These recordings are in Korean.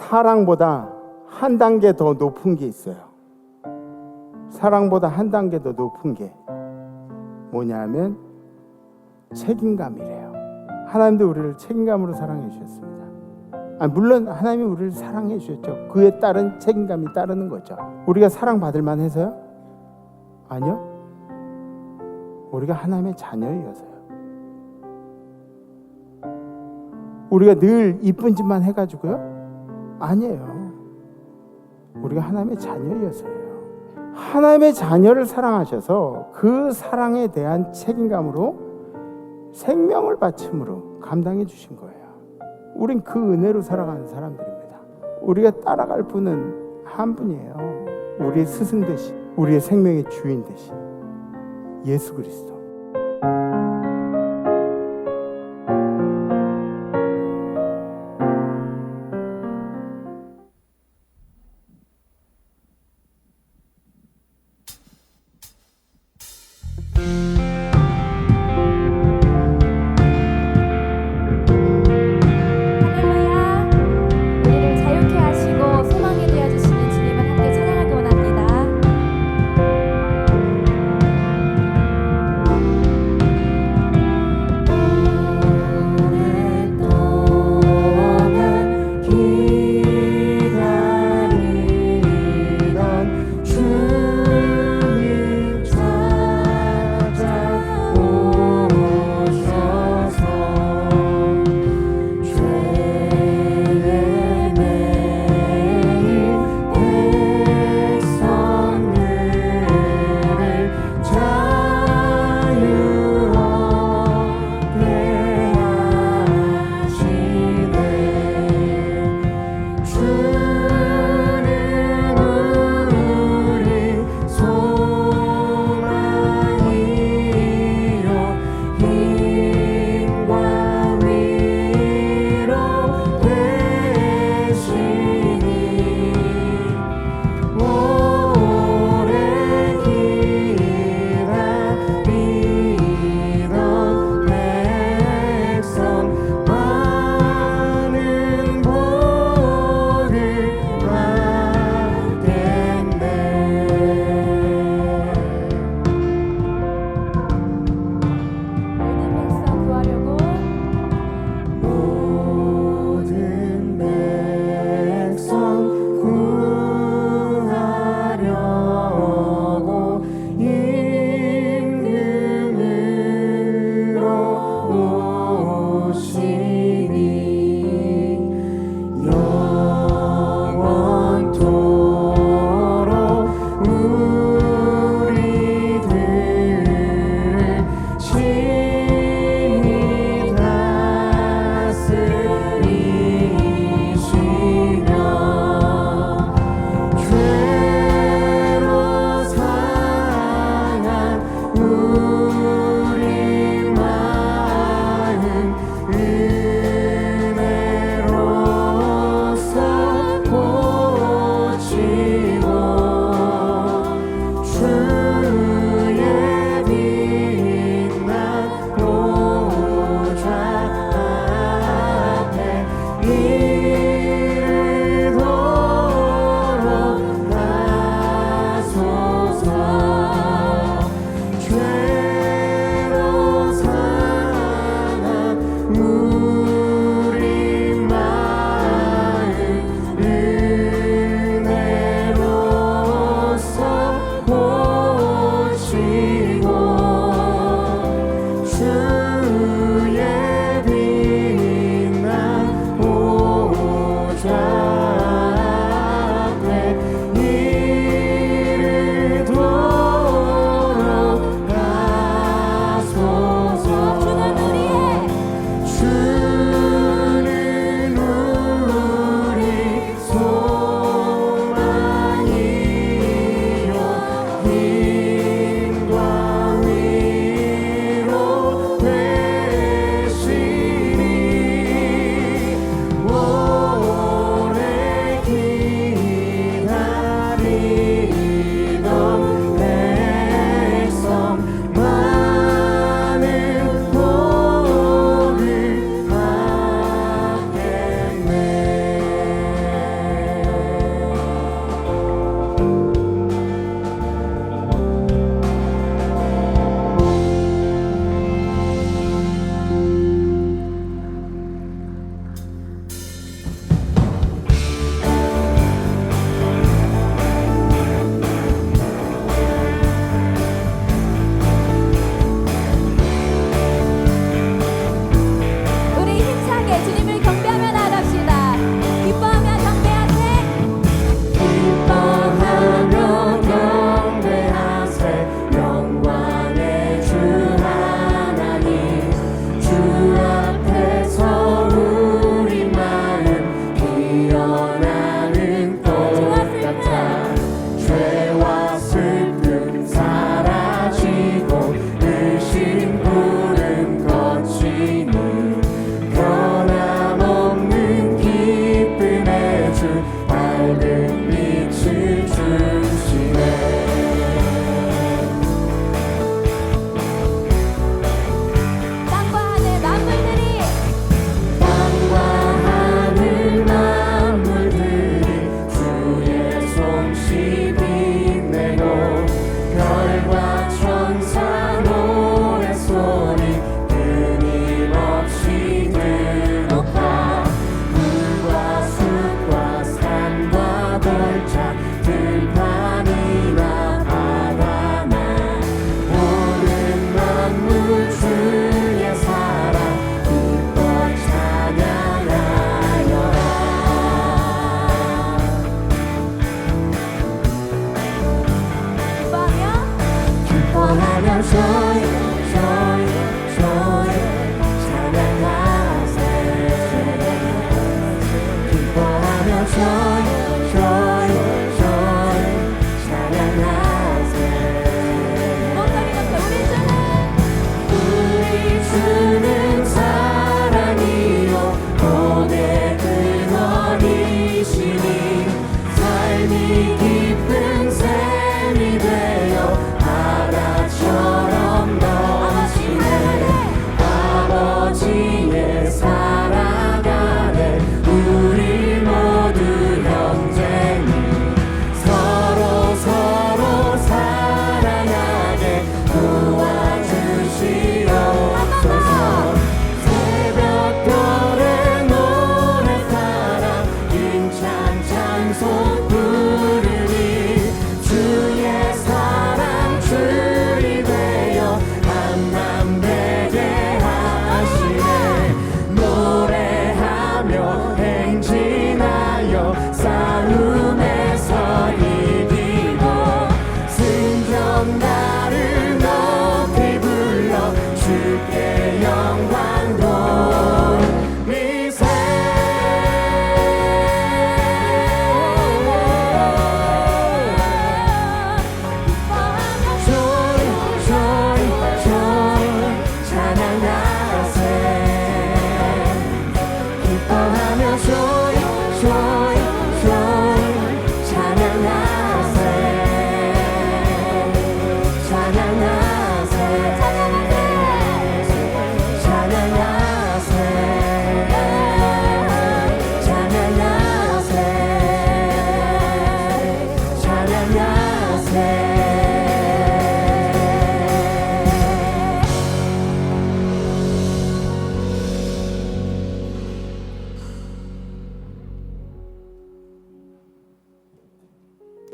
사랑보다 한 단계 더 높은 게 있어요. 사랑보다 한 단계 더 높은 게 뭐냐면 책임감이래요. 하나님도 우리를 책임감으로 사랑해 주셨습니다. 물론 하나님이 우리를 사랑해 주셨죠. 그에 따른 책임감이 따르는 거죠. 우리가 사랑받을 만해서요? 아니요. 우리가 하나님의 자녀이어서요. 우리가 늘 이쁜 짓만 해가지고요? 아니에요. 우리가 하나님의 자녀이어서요. 하나님의 자녀를 사랑하셔서 그 사랑에 대한 책임감으로 생명을 바침으로 감당해 주신 거예요. 우린 그 은혜로 살아가는 사람들입니다. 우리가 따라갈 분은 한 분이에요. 우리의 스승 되신, 우리의 생명의 주인 되신 예수 그리스도.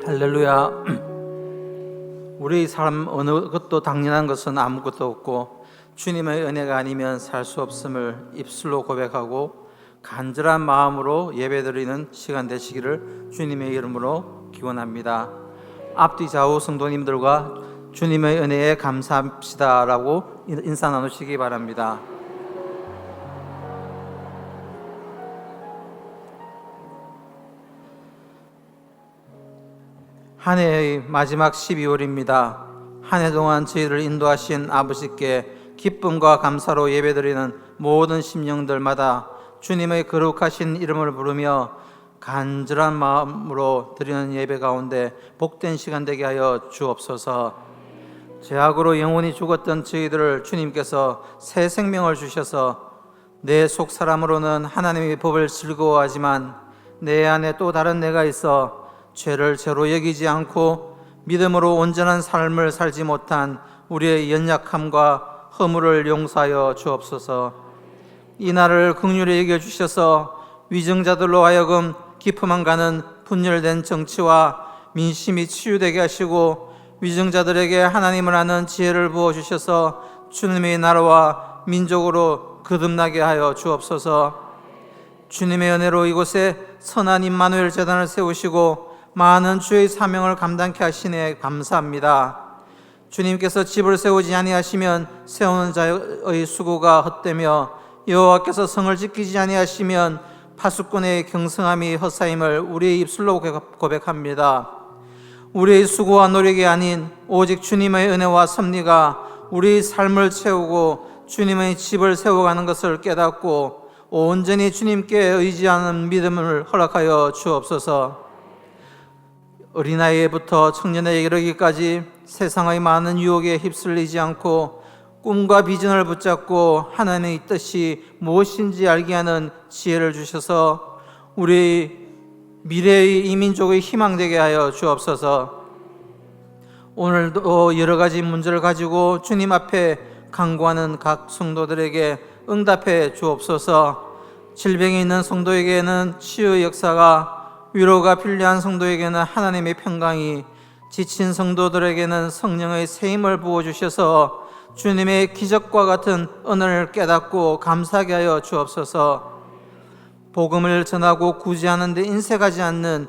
할렐루야. 우리 삶 어느 것도 당연한 것은 아무것도 없고 주님의 은혜가 아니면 살 수 없음을 입술로 고백하고 간절한 마음으로 예배드리는 시간 되시기를 주님의 이름으로 기원합니다. 앞뒤 좌우 성도님들과 주님의 은혜에 감사합시다라고 인사 나누시기 바랍니다. 한 해의 마지막 12월입니다. 한 해 동안 저희를 인도하신 아버지께 기쁨과 감사로 예배드리는 모든 심령들마다 주님의 거룩하신 이름을 부르며 간절한 마음으로 드리는 예배 가운데 복된 시간 되게 하여 주옵소서. 죄악으로 영원히 죽었던 저희들을 주님께서 새 생명을 주셔서 내 속 사람으로는 하나님의 법을 즐거워하지만 내 안에 또 다른 내가 있어 죄를 죄로 여기지 않고 믿음으로 온전한 삶을 살지 못한 우리의 연약함과 허물을 용서하여 주옵소서. 이 날을 긍휼히 여겨주셔서 위정자들로 하여금 기품만 가는 분열된 정치와 민심이 치유되게 하시고 위정자들에게 하나님을 아는 지혜를 부어주셔서 주님의 나라와 민족으로 거듭나게 하여 주옵소서. 주님의 은혜로 이곳에 선한 임마누엘 재단을 세우시고 많은 주의 사명을 감당케 하시네 감사합니다. 주님께서 집을 세우지 아니하시면 세우는 자의 수고가 헛되며 여호와께서 성을 지키지 아니하시면 파수꾼의 경성함이 헛사임을 우리의 입술로 고백합니다. 우리의 수고와 노력이 아닌 오직 주님의 은혜와 섭리가 우리의 삶을 채우고 주님의 집을 세워가는 것을 깨닫고 온전히 주님께 의지하는 믿음을 허락하여 주옵소서. 어린아이부터 청년에 이르기까지 세상의 많은 유혹에 휩쓸리지 않고 꿈과 비전을 붙잡고 하나님의 뜻이 무엇인지 알게 하는 지혜를 주셔서 우리 미래의 이민족의 희망 되게 하여 주옵소서. 오늘도 여러 가지 문제를 가지고 주님 앞에 간구하는 각 성도들에게 응답해 주옵소서. 질병이 있는 성도에게는 치유의 역사가, 위로가 필요한 성도에게는 하나님의 평강이, 지친 성도들에게는 성령의 세임을 부어주셔서 주님의 기적과 같은 은혜를 깨닫고 감사하게 하여 주옵소서. 복음을 전하고 구제하는 데 인색하지 않는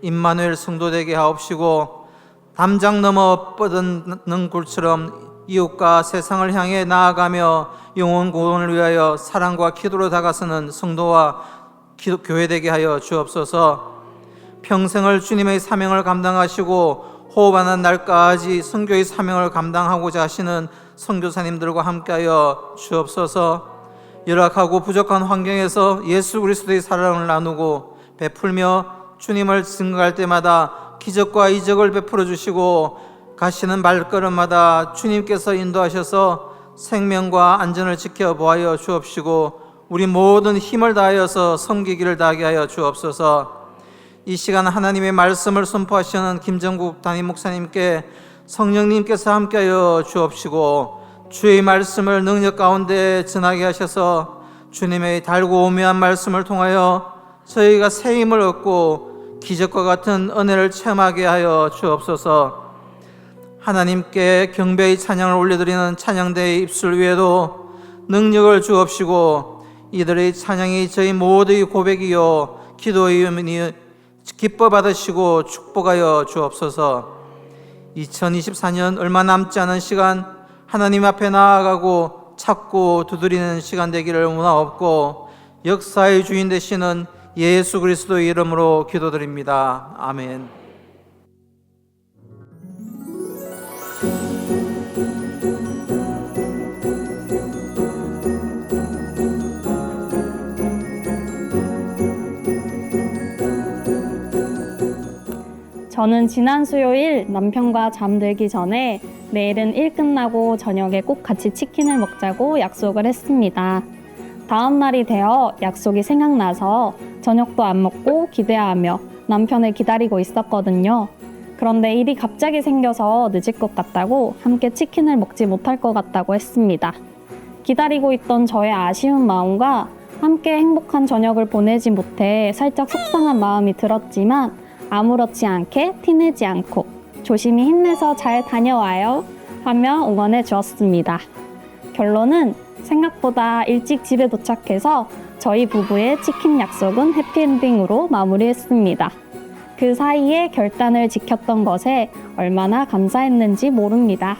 임마누엘 성도 되게 하옵시고 담장 넘어 뻗는 굴처럼 이웃과 세상을 향해 나아가며 영혼 구원을 위하여 사랑과 기도로 다가서는 성도와 교회되게 하여 주옵소서. 평생을 주님의 사명을 감당하시고 호흡하는 날까지 선교의 사명을 감당하고자 하시는 선교사님들과 함께하여 주옵소서. 열악하고 부족한 환경에서 예수 그리스도의 사랑을 나누고 베풀며 주님을 증거할 때마다 기적과 이적을 베풀어 주시고 가시는 발걸음마다 주님께서 인도하셔서 생명과 안전을 지켜보아여 주옵시고 우리 모든 힘을 다하여서 섬기기를 다하게 하여 주옵소서. 이 시간 하나님의 말씀을 선포하시는 김정국 담임 목사님께 성령님께서 함께하여 주옵시고 주의 말씀을 능력 가운데 전하게 하셔서 주님의 달고 오묘한 말씀을 통하여 저희가 새 힘을 얻고 기적과 같은 은혜를 체험하게 하여 주옵소서. 하나님께 경배의 찬양을 올려드리는 찬양대의 입술 위에도 능력을 주옵시고 이들의 찬양이 저희 모두의 고백이요 기도의 기뻐 받으시고 축복하여 주옵소서. 2024년 얼마 남지 않은 시간 하나님 앞에 나아가고 찾고 두드리는 시간 되기를 원하옵고 역사의 주인 되시는 예수 그리스도의 이름으로 기도드립니다. 아멘. 저는 지난 수요일 남편과 잠들기 전에 내일은 일 끝나고 저녁에 꼭 같이 치킨을 먹자고 약속을 했습니다. 다음 날이 되어 약속이 생각나서 저녁도 안 먹고 기대하며 남편을 기다리고 있었거든요. 그런데 일이 갑자기 생겨서 늦을 것 같다고 함께 치킨을 먹지 못할 것 같다고 했습니다. 기다리고 있던 저의 아쉬운 마음과 함께 행복한 저녁을 보내지 못해 살짝 속상한 마음이 들었지만 아무렇지 않게 티내지 않고 조심히 힘내서 잘 다녀와요 하며 응원해 주었습니다. 결론은 생각보다 일찍 집에 도착해서 저희 부부의 치킨 약속은 해피엔딩으로 마무리했습니다. 그 사이에 결단을 지켰던 것에 얼마나 감사했는지 모릅니다.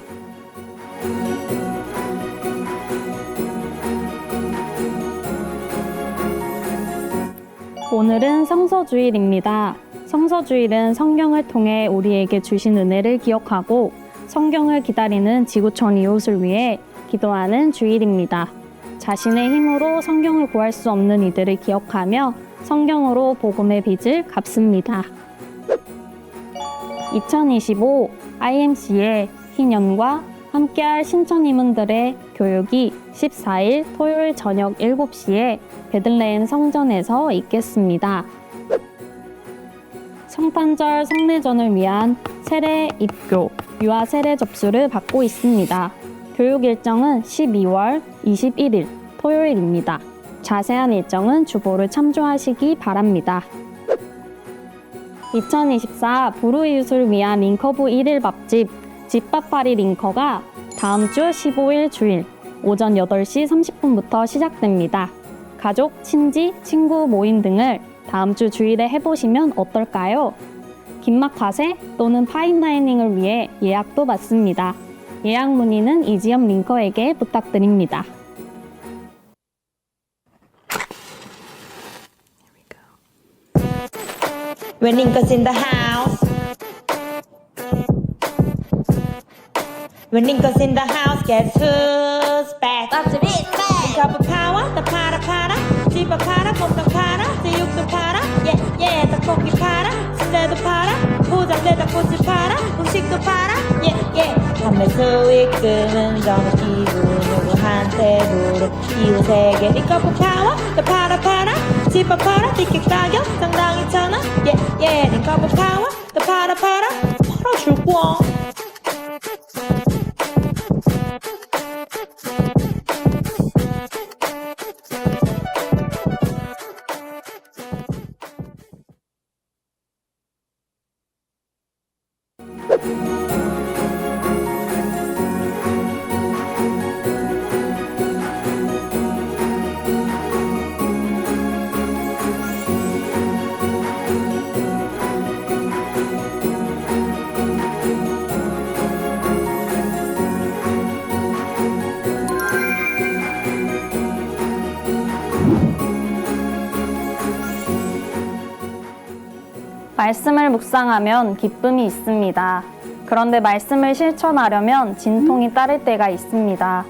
오늘은 성서주일입니다. 성서주일은 성경을 통해 우리에게 주신 은혜를 기억하고 성경을 기다리는 지구촌 이웃을 위해 기도하는 주일입니다. 자신의 힘으로 성경을 구할 수 없는 이들을 기억하며 성경으로 복음의 빚을 갚습니다. 2025 IMC의 희년과 함께할 신천 임원들의 교육이 14일 토요일 저녁 7시에 베들레헴 성전에서 있겠습니다. 성탄절 성례전을 위한 세례 입교, 유아 세례 접수를 받고 있습니다. 교육 일정은 12월 21일 토요일입니다. 자세한 일정은 주보를 참조하시기 바랍니다. 2024 불우이웃을 위한 링커부 1일 밥집 집밥파리 링커가 다음 주 15일 주일 오전 8시 30분부터 시작됩니다. 가족, 친지, 친구 모임 등을 다음 주 주일에 해보시면 어떨까요? 긴막 과세 또는 파인다이닝을 위해 예약도 받습니다. 예약 문의는 이지엄 링커에게 부탁드립니다. When Lincoln's in the house. When Lincoln's in the house, guess who's back? What's this bag? Cup of power, the para para. 집어 팔아, 곱도 팔아, 제육도 팔아. Yeah, yeah, 떡볶이 팔아, 순대도 팔아. 포장되다 꽃을 팔아, 음식도 팔아. Yeah, yeah. 판매 수익금은 전부 기부 누구한테 물어 이웃에게 이 cup of power, the para para. 집어 팔아, 티켓 가격 정당 2,000원. Yeah, yeah, 이 cup of power, the para para. 팔아줄 거야. 말씀을 묵상하면 기쁨이 있습니다. 그런데 말씀을 실천하려면 진통이 따를 때가 있습니다.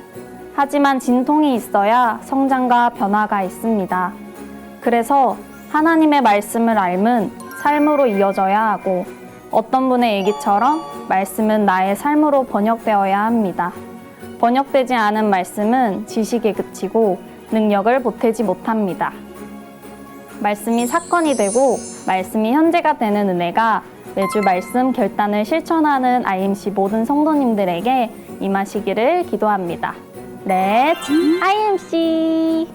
하지만 진통이 있어야 성장과 변화가 있습니다. 그래서 하나님의 말씀을 알면 삶으로 이어져야 하고 어떤 분의 얘기처럼 말씀은 나의 삶으로 번역되어야 합니다. 번역되지 않은 말씀은 지식에 그치고 능력을 보태지 못합니다. 말씀이 사건이 되고 말씀이 현재가 되는 은혜가 매주 말씀 결단을 실천하는 IMC 모든 성도님들에게 임하시기를 기도합니다. Let's IMC!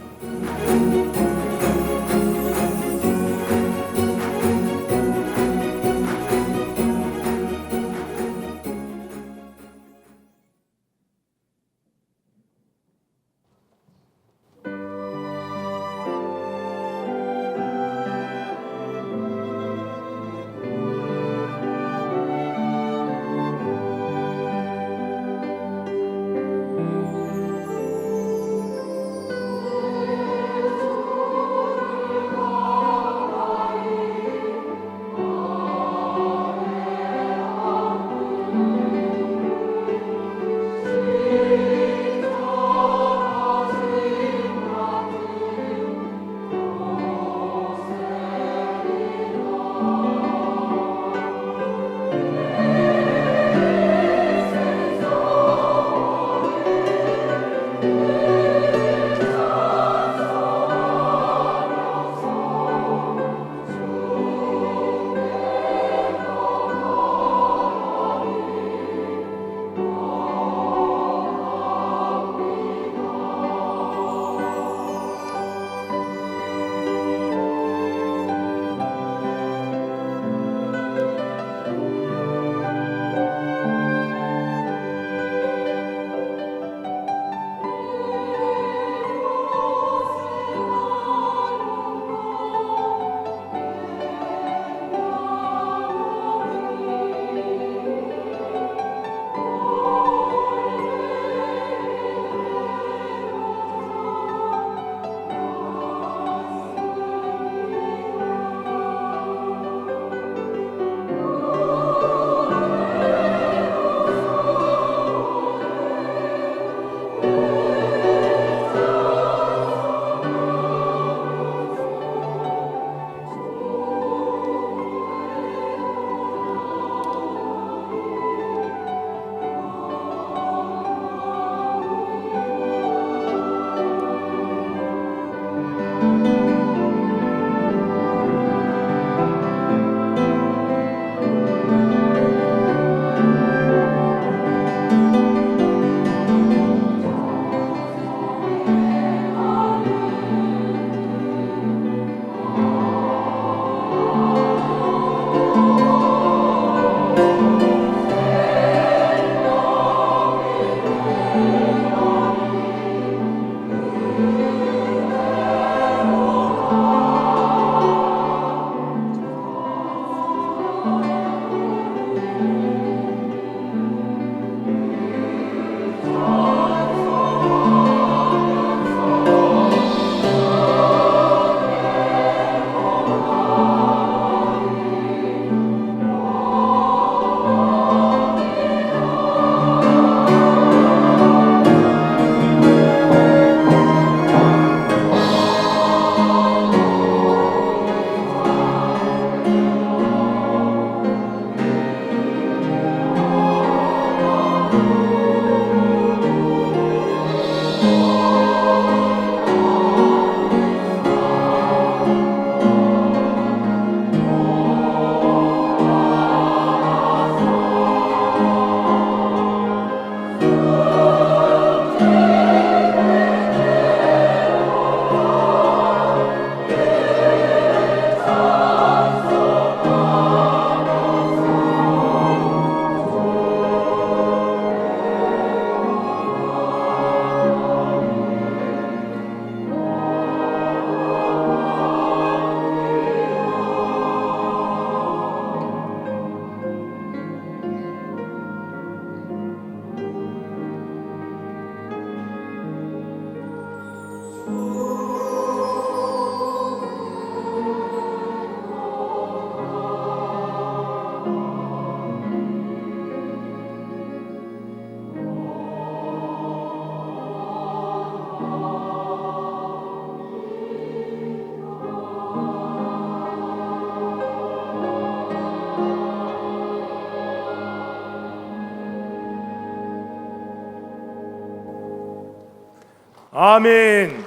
아멘.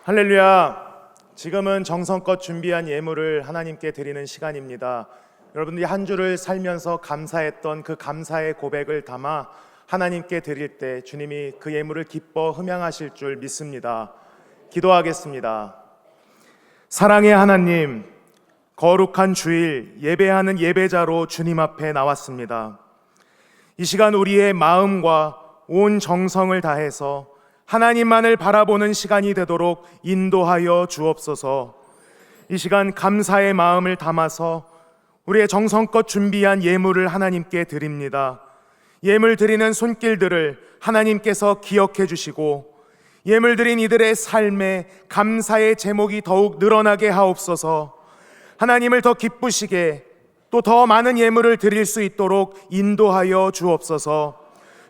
할렐루야. 지금은 정성껏 준비한 예물을 하나님께 드리는 시간입니다. 여러분들이 한 주를 살면서 감사했던 그 감사의 고백을 담아 하나님께 드릴 때 주님이 그 예물을 기뻐 흠양하실 줄 믿습니다. 기도하겠습니다. 사랑의 하나님, 거룩한 주일 예배하는 예배자로 주님 앞에 나왔습니다. 이 시간 우리의 마음과 온 정성을 다해서 하나님만을 바라보는 시간이 되도록 인도하여 주옵소서. 이 시간 감사의 마음을 담아서 우리의 정성껏 준비한 예물을 하나님께 드립니다. 예물 드리는 손길들을 하나님께서 기억해 주시고 예물 드린 이들의 삶에 감사의 제목이 더욱 늘어나게 하옵소서. 하나님을 더 기쁘시게 또 더 많은 예물을 드릴 수 있도록 인도하여 주옵소서.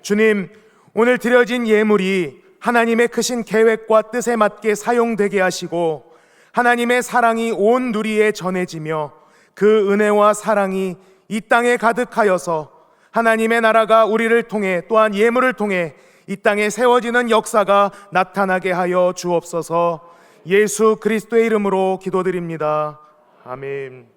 주님, 오늘 드려진 예물이 하나님의 크신 계획과 뜻에 맞게 사용되게 하시고 하나님의 사랑이 온 누리에 전해지며 그 은혜와 사랑이 이 땅에 가득하여서 하나님의 나라가 우리를 통해 또한 예물을 통해 이 땅에 세워지는 역사가 나타나게 하여 주옵소서. 예수 그리스도의 이름으로 기도드립니다. 아멘.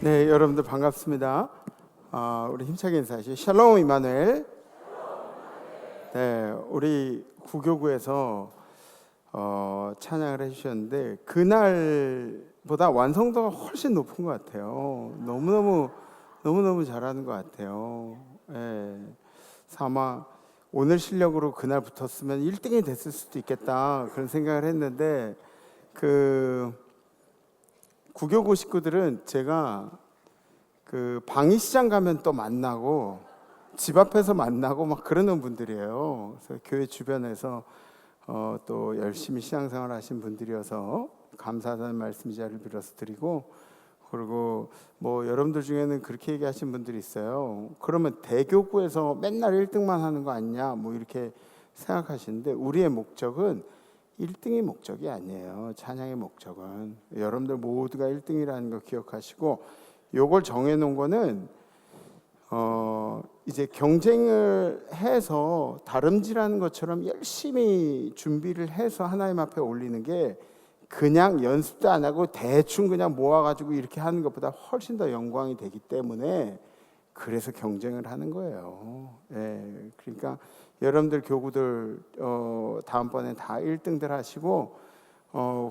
네, 여러분들 반갑습니다. 우리 힘차게 인사하시죠. 샬롬 이마누엘. 네, 우리 구교구에서 찬양을 해주셨는데 그날보다 완성도가 훨씬 높은 것 같아요. 너무너무 잘하는 것 같아요. 네, 아마 오늘 실력으로 그날 붙었으면 1등이 됐을 수도 있겠다 그런 생각을 했는데 구교구 식구들은 제가 그 방위시장 가면 또 만나고 집 앞에서 만나고 막 그러는 분들이에요. 그래서 교회 주변에서 또 열심히 신앙생활 하신 분들이어서 감사하다는 말씀 이 자리를 빌어서 드리고, 그리고 뭐 여러분들 중에는 그렇게 얘기하신 분들이 있어요. 그러면 대교구에서 맨날 1등만 하는 거 아니냐 뭐 이렇게 생각하시는데, 우리의 목적은 1등이 목적이 아니에요. 찬양의 목적은 여러분들 모두가 1등이라는 거 기억하시고, 요걸 정해놓은 거는 이제 경쟁을 해서 다름질하는 것처럼 열심히 준비를 해서 하나님 앞에 올리는 게 그냥 연습도 안 하고 대충 그냥 모아가지고 이렇게 하는 것보다 훨씬 더 영광이 되기 때문에 그래서 경쟁을 하는 거예요. 예, 그러니까 여러분들 교구들 다음번에 다 1등들 하시고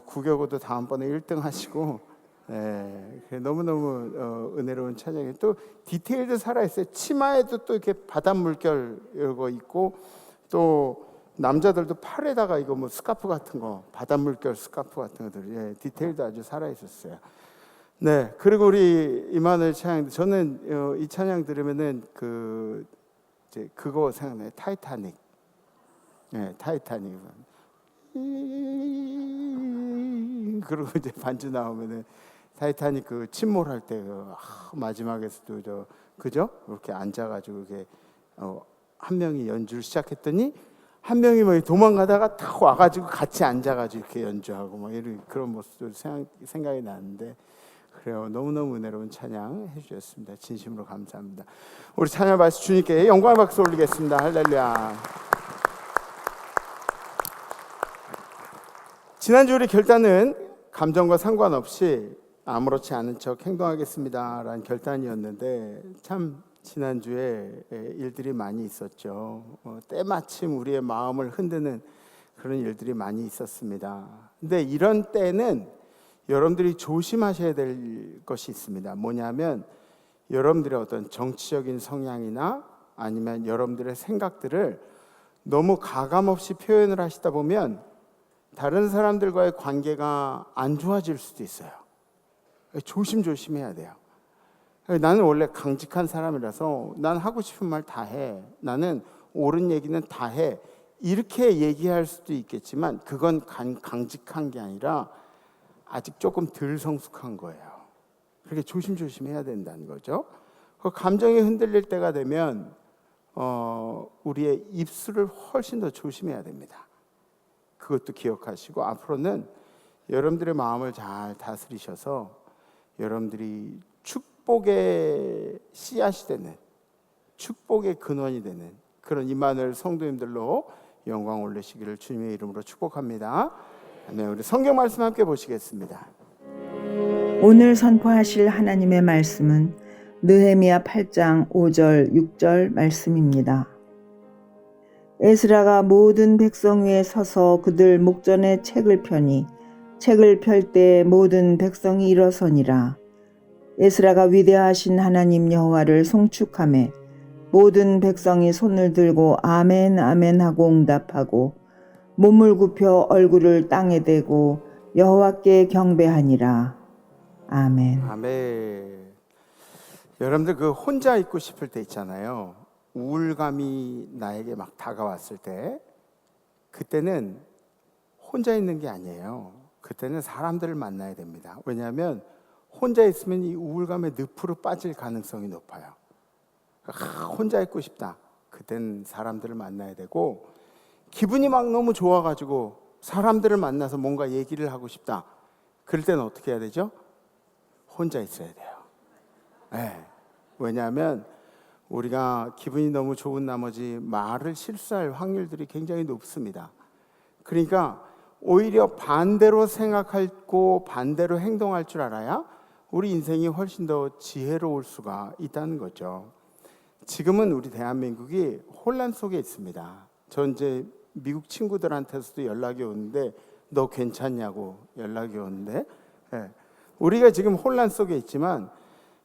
구교구도 다음번에 1등 하시고, 네, 너무너무 은혜로운 찬양이 또 디테일도 살아있어요. 치마에도 또 이렇게 바닷물결 이거 있고, 또 남자들도 팔에다가 이거 뭐 스카프 같은 거, 바닷물결 스카프 같은 것들, 예, 디테일도 아주 살아있었어요. 네, 그리고 우리 이마누엘 찬양, 저는 이 찬양 들으면은 이제 그거 생각나요. 타이타닉. 네, 타이타닉. 그리고 이제 반주 나오면은 타이타닉 그 침몰할 때 마지막에서도 그죠? 이렇게 앉아가지고 이렇게 한 명이 연주를 시작했더니 한 명이 뭐 도망가다가 탁 와가지고 같이 앉아가지고 이렇게 연주하고 뭐 이런 그런 모습도 생각이 나는데, 그래요. 너무너무 은혜로운 찬양 해주셨습니다. 진심으로 감사합니다. 우리 찬양 박수 주님께 영광의 박수 올리겠습니다. 할렐루야. 지난주 우리 결단은 감정과 상관없이 아무렇지 않은 척 행동하겠습니다 라는 결단이었는데, 참 지난주에 일들이 많이 있었죠. 때마침 우리의 마음을 흔드는 그런 일들이 많이 있었습니다. 근데 이런 때는 여러분들이 조심하셔야 될 것이 있습니다. 뭐냐면 여러분들의 어떤 정치적인 성향이나 아니면 여러분들의 생각들을 너무 가감없이 표현을 하시다 보면 다른 사람들과의 관계가 안 좋아질 수도 있어요. 조심조심해야 돼요. 나는 원래 강직한 사람이라서 난 하고 싶은 말 다 해. 나는 옳은 얘기는 다 해. 이렇게 얘기할 수도 있겠지만 그건 강직한 게 아니라 아직 조금 덜 성숙한 거예요. 그렇게 조심조심해야 된다는 거죠. 그 감정이 흔들릴 때가 되면 우리의 입술을 훨씬 더 조심해야 됩니다. 그것도 기억하시고 앞으로는 여러분들의 마음을 잘 다스리셔서 여러분들이 축복의 씨앗이 되는, 축복의 근원이 되는 그런 임마누엘 성도님들로 영광 올리시기를 주님의 이름으로 축복합니다. 네, 우리 성경 말씀 함께 보시겠습니다. 오늘 선포하실 하나님의 말씀은 느헤미야 8장 5절 6절 말씀입니다. 에스라가 모든 백성 위에 서서 그들 목전에 책을 펴니 책을 펼 때 모든 백성이 일어서니라. 에스라가 위대하신 하나님 여호와를 송축하매 모든 백성이 손을 들고 아멘 아멘 하고 응답하고 몸을 굽혀 얼굴을 땅에 대고 여호와께 경배하니라. 아멘. 아멘. 여러분들 그 혼자 있고 싶을 때 있잖아요. 우울감이 나에게 막 다가왔을 때 그때는 혼자 있는 게 아니에요. 그때는 사람들을 만나야 됩니다. 왜냐하면 혼자 있으면 이 우울감의 늪으로 빠질 가능성이 높아요. 혼자 있고 싶다. 그때는 사람들을 만나야 되고 기분이 막 너무 좋아가지고 사람들을 만나서 뭔가 얘기를 하고 싶다. 그럴 때는 어떻게 해야 되죠? 혼자 있어야 돼요. 네. 왜냐하면 우리가 기분이 너무 좋은 나머지 말을 실수할 확률들이 굉장히 높습니다. 그러니까 오히려 반대로 생각하고 반대로 행동할 줄 알아야 우리 인생이 훨씬 더 지혜로울 수가 있다는 거죠. 지금은 우리 대한민국이 혼란 속에 있습니다. 전 이제 미국 친구들한테서도 연락이 오는데 너 괜찮냐고 연락이 오는데 우리가 지금 혼란 속에 있지만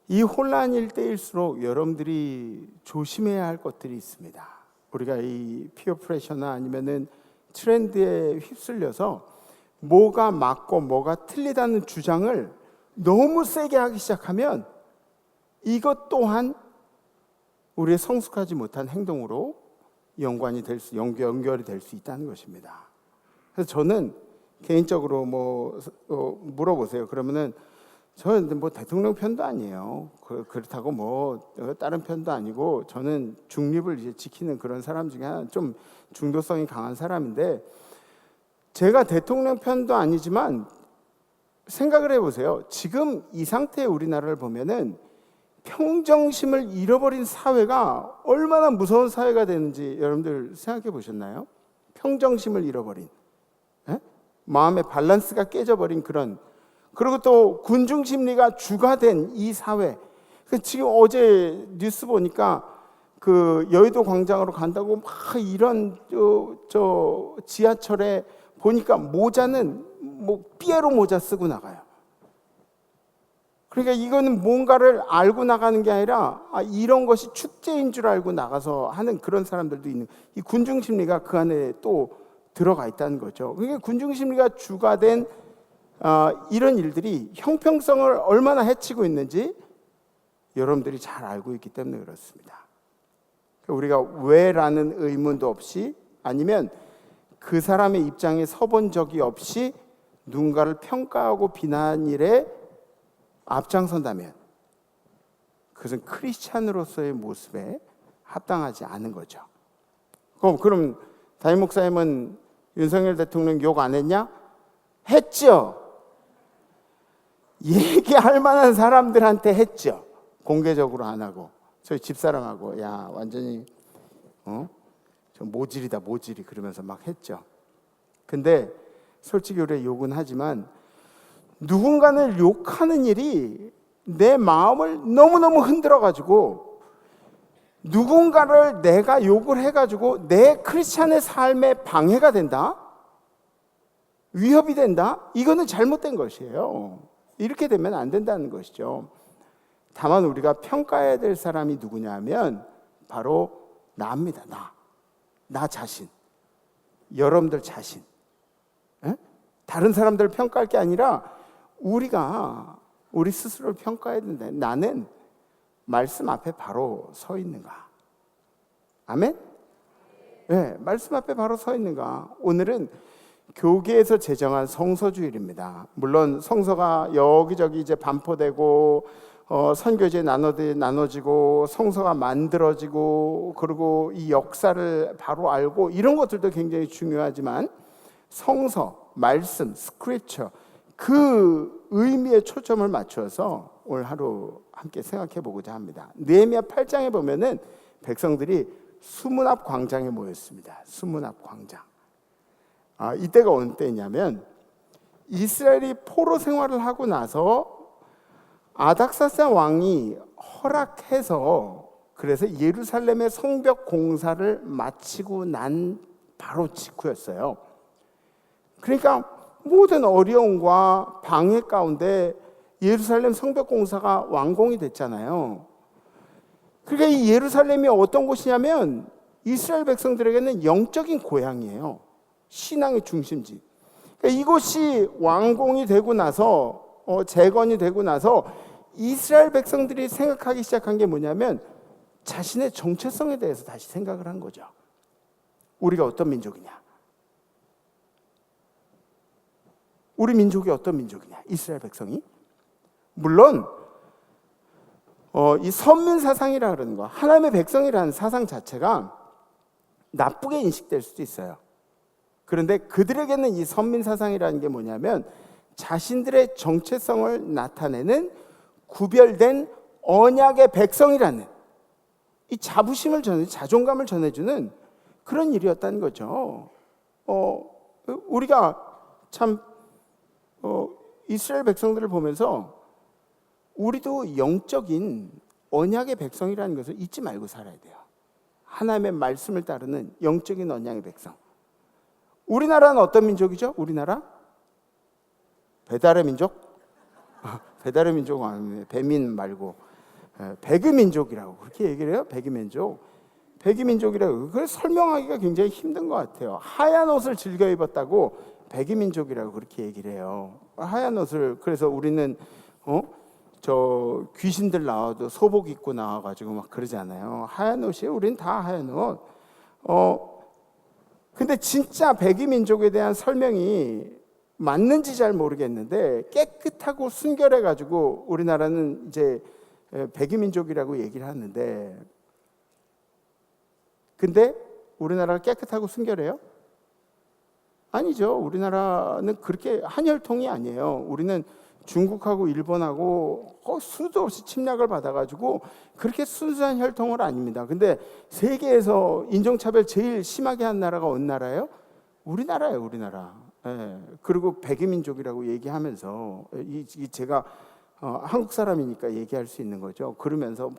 이 혼란일 때일수록 여러분들이 조심해야 할 것들이 있습니다. 우리가 이 피어 프레셔나 아니면은 트렌드에 휩쓸려서 뭐가 맞고 뭐가 틀리다는 주장을 너무 세게 하기 시작하면 이것 또한 우리의 성숙하지 못한 행동으로 연결이 될 수 있다는 것입니다. 그래서 저는 개인적으로 물어보세요. 그러면은 저는 뭐 대통령 편도 아니에요. 그렇다고 뭐 다른 편도 아니고 저는 중립을 이제 지키는 그런 사람 중에 하나, 좀 중도성이 강한 사람인데 제가 대통령 편도 아니지만 생각을 해보세요. 지금 이 상태의 우리나라를 보면은 평정심을 잃어버린 사회가 얼마나 무서운 사회가 되는지 여러분들 생각해 보셨나요? 평정심을 잃어버린, 마음의 밸런스가 깨져버린 그런, 그리고 또 군중 심리가 주가 된 이 사회. 지금 어제 뉴스 보니까 그 여의도 광장으로 간다고 막 이런 지하철에 보니까 모자는 뭐 삐에로 모자 쓰고 나가요. 그러니까 이거는 뭔가를 알고 나가는 게 아니라 이런 것이 축제인 줄 알고 나가서 하는 그런 사람들도 있는, 이 군중 심리가 그 안에 또 들어가 있다는 거죠. 그러니까 군중 심리가 주가 된 이런 일들이 형평성을 얼마나 해치고 있는지 여러분들이 잘 알고 있기 때문에 그렇습니다. 우리가 왜라는 의문도 없이 아니면 그 사람의 입장에 서본 적이 없이 누군가를 평가하고 비난 일에 앞장선다면 그것은 크리스찬으로서의 모습에 합당하지 않은 거죠. 그럼 담임 목사님은 윤석열 대통령 욕 안 했냐? 했죠. 얘기할 만한 사람들한테 했죠. 공개적으로 안 하고 저희 집사람하고 야 완전히 저 모질이다 모질이 그러면서 막 했죠. 근데 솔직히 우리 욕은 하지만 누군가를 욕하는 일이 내 마음을 너무너무 흔들어가지고 누군가를 내가 욕을 해가지고 내 크리스찬의 삶에 방해가 된다? 위협이 된다? 이거는 잘못된 것이에요. 이렇게 되면 안 된다는 것이죠. 다만 우리가 평가해야 될 사람이 누구냐면 바로 나입니다. 나 자신, 여러분들 자신. 에? 다른 사람들을 평가할 게 아니라 우리가 우리 스스로를 평가해야 된다. 나는 말씀 앞에 바로 서 있는가? 아멘? 네, 말씀 앞에 바로 서 있는가? 오늘은 교계에서 제정한 성서주일입니다. 물론 성서가 여기저기 이제 반포되고 선교제 나눠지고 성서가 만들어지고 그리고 이 역사를 바로 알고 이런 것들도 굉장히 중요하지만 성서, 말씀, 스크립처 그 의미에 초점을 맞춰서 오늘 하루 함께 생각해 보고자 합니다. 느헤미야 8장에 보면은 백성들이 수문 앞 광장에 모였습니다. 수문 앞 광장. 이때가 어느 때냐면 이스라엘이 포로 생활을 하고 나서 아닥사스 왕이 허락해서 그래서 예루살렘의 성벽 공사를 마치고 난 바로 직후였어요. 그러니까 모든 어려움과 방해 가운데 예루살렘 성벽 공사가 완공이 됐잖아요. 그러니까 이 예루살렘이 어떤 곳이냐면 이스라엘 백성들에게는 영적인 고향이에요. 신앙의 중심지. 그러니까 이곳이 완공이 되고 나서 재건이 되고 나서 이스라엘 백성들이 생각하기 시작한 게 뭐냐면 자신의 정체성에 대해서 다시 생각을 한 거죠. 우리가 어떤 민족이냐? 우리 민족이 어떤 민족이냐? 이스라엘 백성이. 물론 이 선민 사상이라 그러는 거, 하나님의 백성이라는 사상 자체가 나쁘게 인식될 수도 있어요. 그런데 그들에게는 이 선민 사상이라는 게 뭐냐면 자신들의 정체성을 나타내는 구별된 언약의 백성이라는 이 자부심을 자존감을 전해주는 그런 일이었다는 거죠. 우리가 참 이스라엘 백성들을 보면서 우리도 영적인 언약의 백성이라는 것을 잊지 말고 살아야 돼요. 하나님의 말씀을 따르는 영적인 언약의 백성. 우리나라는 어떤 민족이죠? 우리나라? 배달의 민족? 배달의 민족은 아니에요. 배민 말고 백의민족이라고 그렇게 얘기를 해요. 백의민족. 백의민족이라고. 그걸 설명하기가 굉장히 힘든 것 같아요. 하얀 옷을 즐겨 입었다고 백의민족이라고 그렇게 얘기를 해요. 하얀 옷을. 그래서 우리는 저 귀신들 나와도 소복 입고 나와가지고 막 그러잖아요. 하얀 옷이에요. 우리는 다 하얀 옷. 근데 진짜 백의민족에 대한 설명이 맞는지 잘 모르겠는데 깨끗하고 순결해가지고 우리나라는 이제 백의민족이라고 얘기를 하는데, 근데 우리나라가 깨끗하고 순결해요? 아니죠. 우리나라는 그렇게 한혈통이 아니에요. 우리는 중국하고 일본하고 수도 없이 침략을 받아가지고 그렇게 순수한 혈통은 아닙니다. 근데 세계에서 인종차별 제일 심하게 한 나라가 어느 나라예요? 우리나라예요. 우리나라. 예. 그리고 백의민족이라고 얘기하면서 제가 한국 사람이니까 얘기할 수 있는 거죠. 그러면서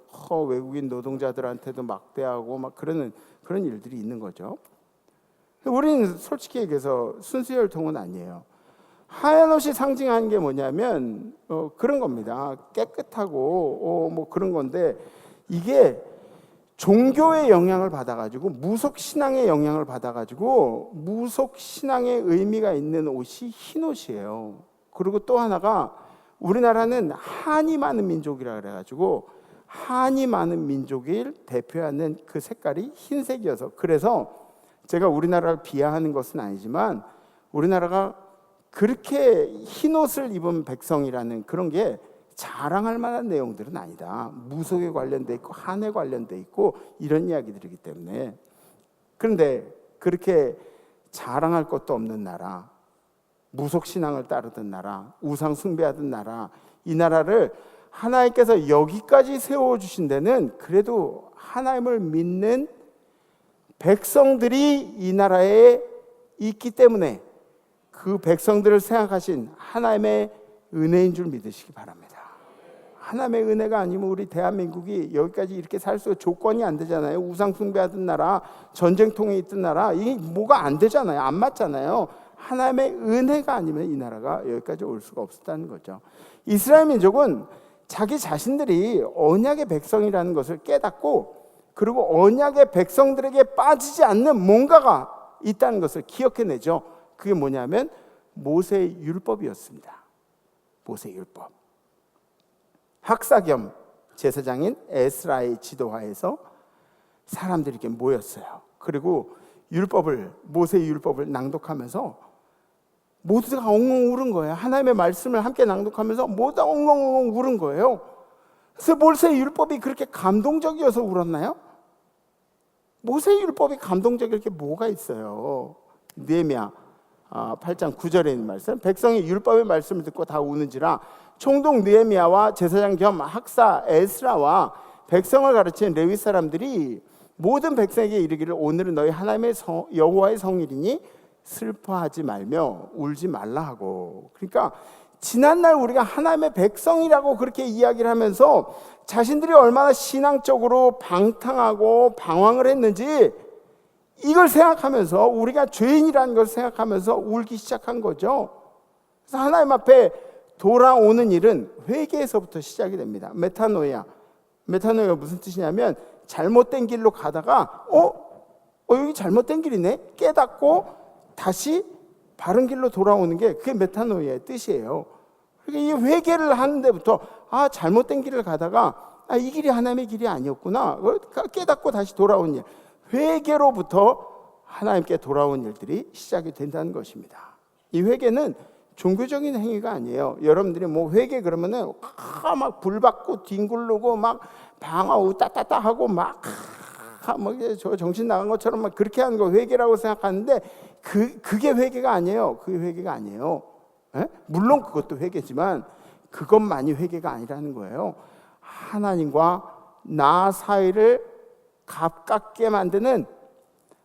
외국인 노동자들한테도 막대하고 막 그러는 그런 일들이 있는 거죠. 우리는 솔직히 얘기해서 순수 혈통은 아니에요. 하얀 옷이 상징하는 게 뭐냐면 그런 겁니다. 깨끗하고 뭐 그런 건데 이게 종교의 영향을 받아가지고 무속 신앙의 영향을 받아가지고 무속 신앙의 의미가 있는 옷이 흰 옷이에요. 그리고 또 하나가 우리나라는 한이 많은 민족이라 그래가지고 한이 많은 민족을 대표하는 그 색깔이 흰색이어서, 그래서 제가 우리나라를 비하하는 것은 아니지만 우리나라가 그렇게 흰 옷을 입은 백성이라는 그런 게 자랑할 만한 내용들은 아니다. 무속에 관련돼 있고 한에 관련돼 있고 이런 이야기들이기 때문에. 그런데 그렇게 자랑할 것도 없는 나라, 무속 신앙을 따르던 나라, 우상 숭배하던 나라, 이 나라를 하나님께서 여기까지 세워주신 데는 그래도 하나님을 믿는 백성들이 이 나라에 있기 때문에 그 백성들을 생각하신 하나님의 은혜인 줄 믿으시기 바랍니다. 하나님의 은혜가 아니면 우리 대한민국이 여기까지 이렇게 살 수 조건이 안 되잖아요. 우상 숭배하던 나라, 전쟁통에 있던 나라, 이게 뭐가 안 되잖아요. 안 맞잖아요. 하나님의 은혜가 아니면 이 나라가 여기까지 올 수가 없었다는 거죠. 이스라엘 민족은 자기 자신들이 언약의 백성이라는 것을 깨닫고 그리고 언약의 백성들에게 빠지지 않는 뭔가가 있다는 것을 기억해내죠. 그게 뭐냐면 모세의 율법이었습니다. 모세의 율법. 학사 겸 제사장인 에스라의 지도하에서 사람들이 이렇게 모였어요. 그리고 모세의 율법을 낭독하면서 모두가 엉엉 울은 거예요. 하나님의 말씀을 함께 낭독하면서 모두 엉엉 울은 거예요. 그래서 모세의 율법이 그렇게 감동적이어서 울었나요? 모세의 율법이 감동적일 게 뭐가 있어요? 느헤미야 8장 9절에 있는 말씀, 백성이 율법의 말씀을 듣고 다 우는지라 총독 느헤미야와 제사장 겸 학사 에스라와 백성을 가르치는 레위 사람들이 모든 백성에게 이르기를 오늘은 너희 하나님의 여호와의 성일이니 슬퍼하지 말며 울지 말라 하고. 그러니까 지난날 우리가 하나님의 백성이라고 그렇게 이야기를 하면서 자신들이 얼마나 신앙적으로 방탕하고 방황을 했는지 이걸 생각하면서 우리가 죄인이라는 걸 생각하면서 울기 시작한 거죠. 그래서 하나님 앞에 돌아오는 일은 회개에서부터 시작이 됩니다. 메타노이아 무슨 뜻이냐면 잘못된 길로 가다가 여기 잘못된 길이네 깨닫고 다시 바른 길로 돌아오는 게 그게 메타노이아의 뜻이에요. 그러니까 이 회개를 하는 데부터 잘못된 길을 가다가 이 길이 하나님의 길이 아니었구나 깨닫고 다시 돌아온 일, 회개로부터 하나님께 돌아온 일들이 시작이 된다는 것입니다. 이 회개는 종교적인 행위가 아니에요. 여러분들이 뭐 회개 그러면은 막 불받고 뒹굴르고 막 방아우 따따따 하고 막 저 정신 나간 것처럼 막 그렇게 하는 거 회개라고 생각하는데 그게 회개가 아니에요. 그게 회개가 아니에요. 에? 물론 그것도 회개지만 그것만이 회개가 아니라는 거예요. 하나님과 나 사이를 가깝게 만드는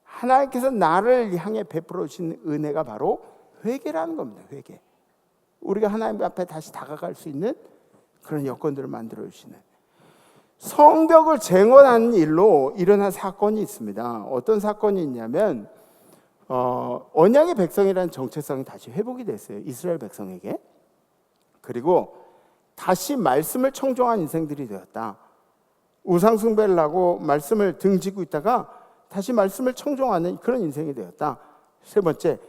하나님께서 나를 향해 베풀어 주신 은혜가 바로 회개라는 겁니다. 회개. 우리가 하나님 앞에 다시 다가갈 수 있는 그런 여건들을 만들어 주시는. 성벽을 쟁원하는 일로 일어난 사건이 있습니다. 어떤 사건이 있냐면 언약의 백성이라는 정체성이 다시 회복이 됐어요. 이스라엘 백성에게. 그리고 다시 말씀을 청종한 인생들이 되었다. 우상 숭배를 하고 말씀을 등지고 있다가 다시 말씀을 청종하는 그런 인생이 되었다. 세 번째,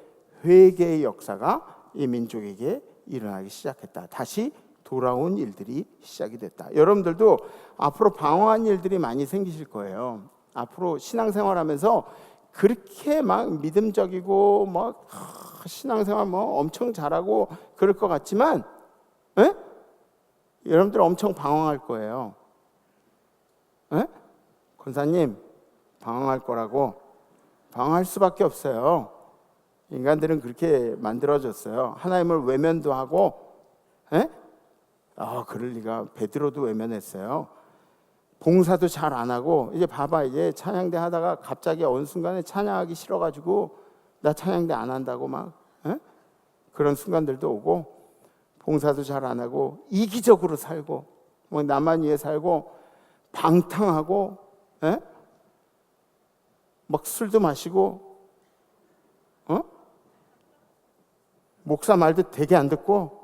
회개의 역사가 이 민족에게 일어나기 시작했다. 다시 돌아온 일들이 시작이 됐다. 여러분들도 앞으로 방황한 일들이 많이 생기실 거예요. 앞으로 신앙생활하면서 그렇게 막 믿음적이고 막 신앙생활 뭐 엄청 잘하고 그럴 것 같지만 여러분들 엄청 방황할 거예요. 권사님 방황할 거라고. 방황할 수밖에 없어요. 인간들은 그렇게 만들어졌어요. 하나님을 외면도 하고 그럴 리가. 베드로도 외면했어요. 봉사도 잘 안 하고 이제 봐봐 이제 찬양대 하다가 갑자기 어느 순간에 찬양하기 싫어가지고 나 찬양대 안 한다고 막 그런 순간들도 오고 봉사도 잘 안 하고 이기적으로 살고 뭐 나만 위해 살고 방탕하고 막 술도 마시고 목사 말도 되게 안 듣고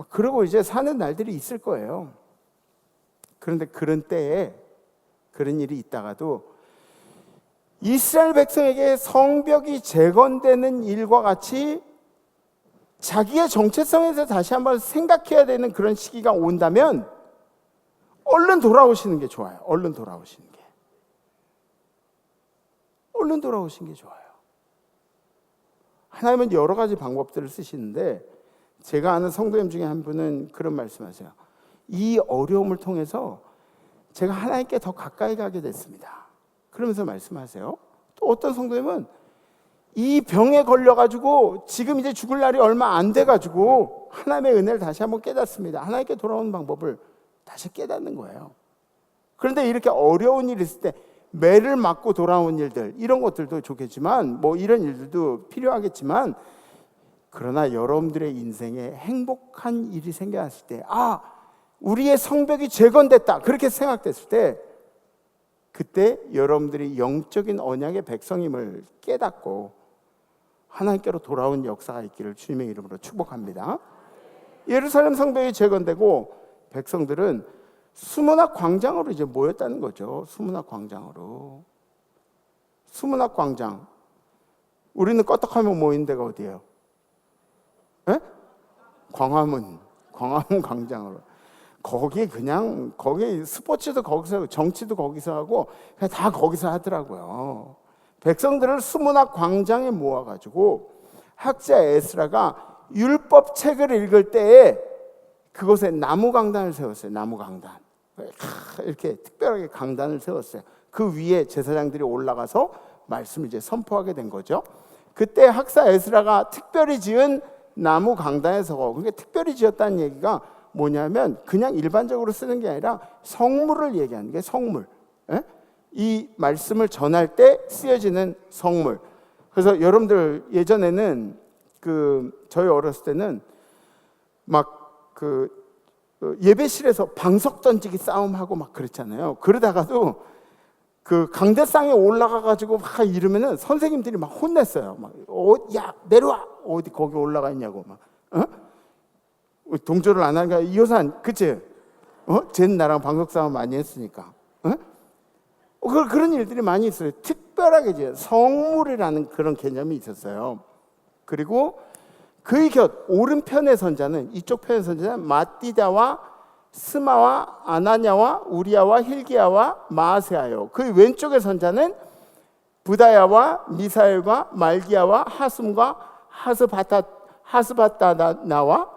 그러고 이제 사는 날들이 있을 거예요. 그런데 그런 때에 그런 일이 있다가도 이스라엘 백성에게 성벽이 재건되는 일과 같이 자기의 정체성에서 다시 한번 생각해야 되는 그런 시기가 온다면 얼른 돌아오시는 게 좋아요. 얼른 돌아오시는 게. 얼른 돌아오시는 게 좋아요. 하나님은 여러 가지 방법들을 쓰시는데 제가 아는 성도님 중에 한 분은 그런 말씀하세요. 이 어려움을 통해서 제가 하나님께 더 가까이 가게 됐습니다. 그러면서 말씀하세요. 또 어떤 성도님은 이 병에 걸려가지고 지금 이제 죽을 날이 얼마 안 돼가지고 하나님의 은혜를 다시 한번 깨닫습니다. 하나님께 돌아오는 방법을 다시 깨닫는 거예요. 그런데 이렇게 어려운 일이 있을 때 매를 맞고 돌아온 일들 이런 것들도 좋겠지만 뭐 이런 일들도 필요하겠지만 그러나 여러분들의 인생에 행복한 일이 생겨났을 때 우리의 성벽이 재건됐다 그렇게 생각됐을 때 그때 여러분들이 영적인 언약의 백성임을 깨닫고 하나님께로 돌아온 역사가 있기를 주님의 이름으로 축복합니다. 예루살렘 성벽이 재건되고 백성들은 수문학 광장으로 이제 모였다는 거죠. 수문학 광장으로. 수문학 광장. 우리는 껐떡하면 모이는 데가 어디예요? 에? 광화문 광장으로. 거기 스포츠도 거기서, 정치도 거기서 하고 그냥 다 거기서 하더라고요. 백성들을 수문학 광장에 모아가지고 학자 에스라가 율법 책을 읽을 때에 그곳에 나무 강단을 세웠어요. 나무 강단. 이렇게 특별하게 강단을 세웠어요. 그 위에 제사장들이 올라가서 말씀을 이제 선포하게 된 거죠. 그때 학사 에스라가 특별히 지은 나무 강단에 서고, 그게 특별히 지었다는 얘기가 뭐냐면 그냥 일반적으로 쓰는 게 아니라 성물을 얘기하는 게 성물. 에? 이 말씀을 전할 때 쓰여지는 성물. 그래서 여러분들 예전에는 저희 어렸을 때는 막 예배실에서 방석 던지기 싸움하고 막 그랬잖아요. 그러다가도 그 강대상에 올라가가지고 막 이러면은 선생님들이 막 혼냈어요. 막, 야 내려와, 어디 거기 올라가 있냐고 막. 동조를 안 하니까 이호산, 그치? 쟤는 나랑 방석 싸움 많이 했으니까. 그런 일들이 많이 있어요. 특별하게 이제 성물이라는 그런 개념이 있었어요. 그리고 그의 곁 오른편의 선자는, 이쪽 편의 선자는 마띠다와 스마와 아나냐와 우리야와 힐기야와 마아세아요. 그 왼쪽의 선자는 부다야와 미사엘과 말기야와 하숨과 하스바다나와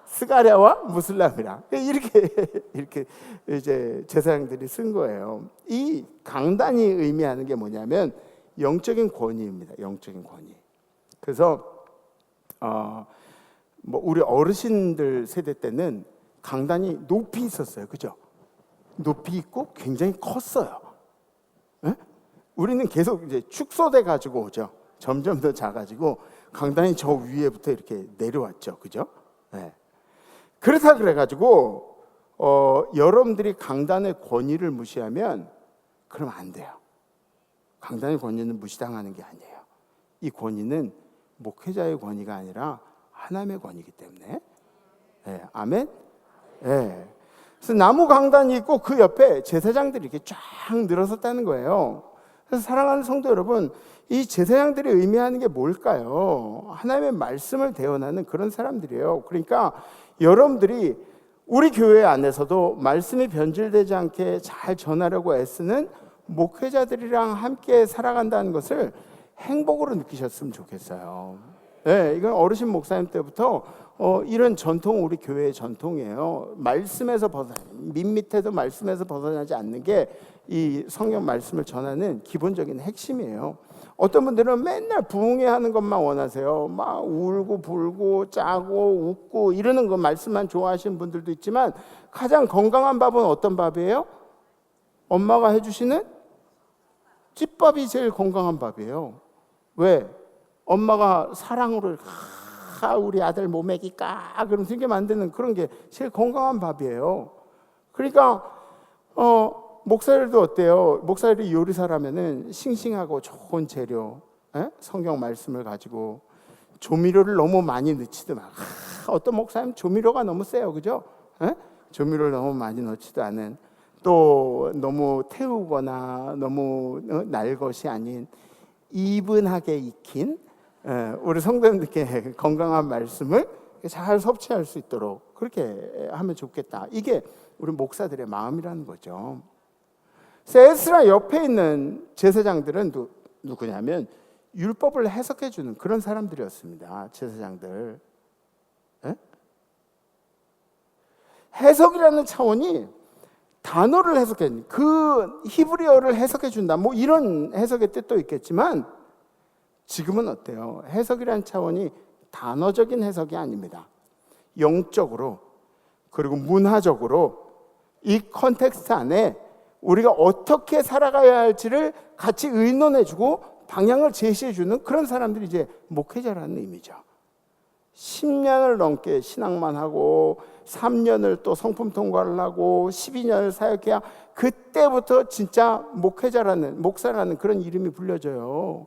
스가랴와 무슬람이라. 이렇게 이제 제사장들이 쓴 거예요. 이 강단이 의미하는 게 뭐냐면 영적인 권위입니다. 영적인 권위. 그래서 뭐 우리 어르신들 세대 때는 강단이 높이 있었어요. 그죠? 높이 있고 굉장히 컸어요. 에? 우리는 계속 이제 축소돼 가지고 오죠. 점점 더 작아지고 강단이 저 위에부터 이렇게 내려왔죠. 그죠? 네. 그렇다 그래가지고 여러분들이 강단의 권위를 무시하면 그러면 안 돼요. 강단의 권위는 무시당하는 게 아니에요. 이 권위는 목회자의 권위가 아니라 하나님의 권위이기 때문에. 네, 아멘. 네. 그래서 나무 강단이 있고 그 옆에 제사장들이 이렇게 쫙 늘어섰다는 거예요. 그래서 사랑하는 성도 여러분, 이 제사장들이 의미하는 게 뭘까요? 하나님의 말씀을 대언하는 그런 사람들이에요. 그러니까 여러분들이 우리 교회 안에서도 말씀이 변질되지 않게 잘 전하려고 애쓰는 목회자들이랑 함께 살아간다는 것을 행복으로 느끼셨으면 좋겠어요. 네, 이건 어르신 목사님 때부터 이런 전통, 우리 교회의 전통이에요. 말씀에서 밋밋해도 말씀에서 벗어나지 않는 게 이 성경 말씀을 전하는 기본적인 핵심이에요. 어떤 분들은 맨날 부흥회하는 것만 원하세요. 막 울고 불고 짜고 웃고 이러는 거 말씀만 좋아하시는 분들도 있지만 가장 건강한 밥은 어떤 밥이에요? 엄마가 해주시는 찌밥이 제일 건강한 밥이에요. 왜? 엄마가 사랑으로 우리 아들 모맥이까 그럼 되게 만드는 그런 게 제일 건강한 밥이에요. 그러니까 목사들도 어때요? 목사들이 요리사라면은 싱싱하고 좋은 재료, 성경 말씀을 가지고 조미료를 너무 많이 넣지도 마. 어떤 목사님 조미료가 너무 세요, 그죠? 조미료를 너무 많이 넣지도 않은, 또 너무 태우거나 너무 날 것이 아닌 이분하게 익힌 우리 성도님들께 건강한 말씀을 잘 섭취할 수 있도록 그렇게 하면 좋겠다. 이게 우리 목사들의 마음이라는 거죠. 에스라 옆에 있는 제사장들은 누구냐면 율법을 해석해 주는 그런 사람들이었습니다. 제사장들. 해석이라는 차원이 단어를 해석해, 그 히브리어를 해석해 준다. 뭐 이런 해석의 뜻도 있겠지만 지금은 어때요? 해석이라는 차원이 단어적인 해석이 아닙니다. 영적으로 그리고 문화적으로 이 컨텍스트 안에 우리가 어떻게 살아가야 할지를 같이 의논해주고 방향을 제시해주는 그런 사람들이 이제 목회자라는 의미죠. 10년을 넘게 신앙만 하고 3년을 또 성품 통과를 하고 12년을 사역해야 그때부터 진짜 목회자라는, 목사라는 그런 이름이 불려져요.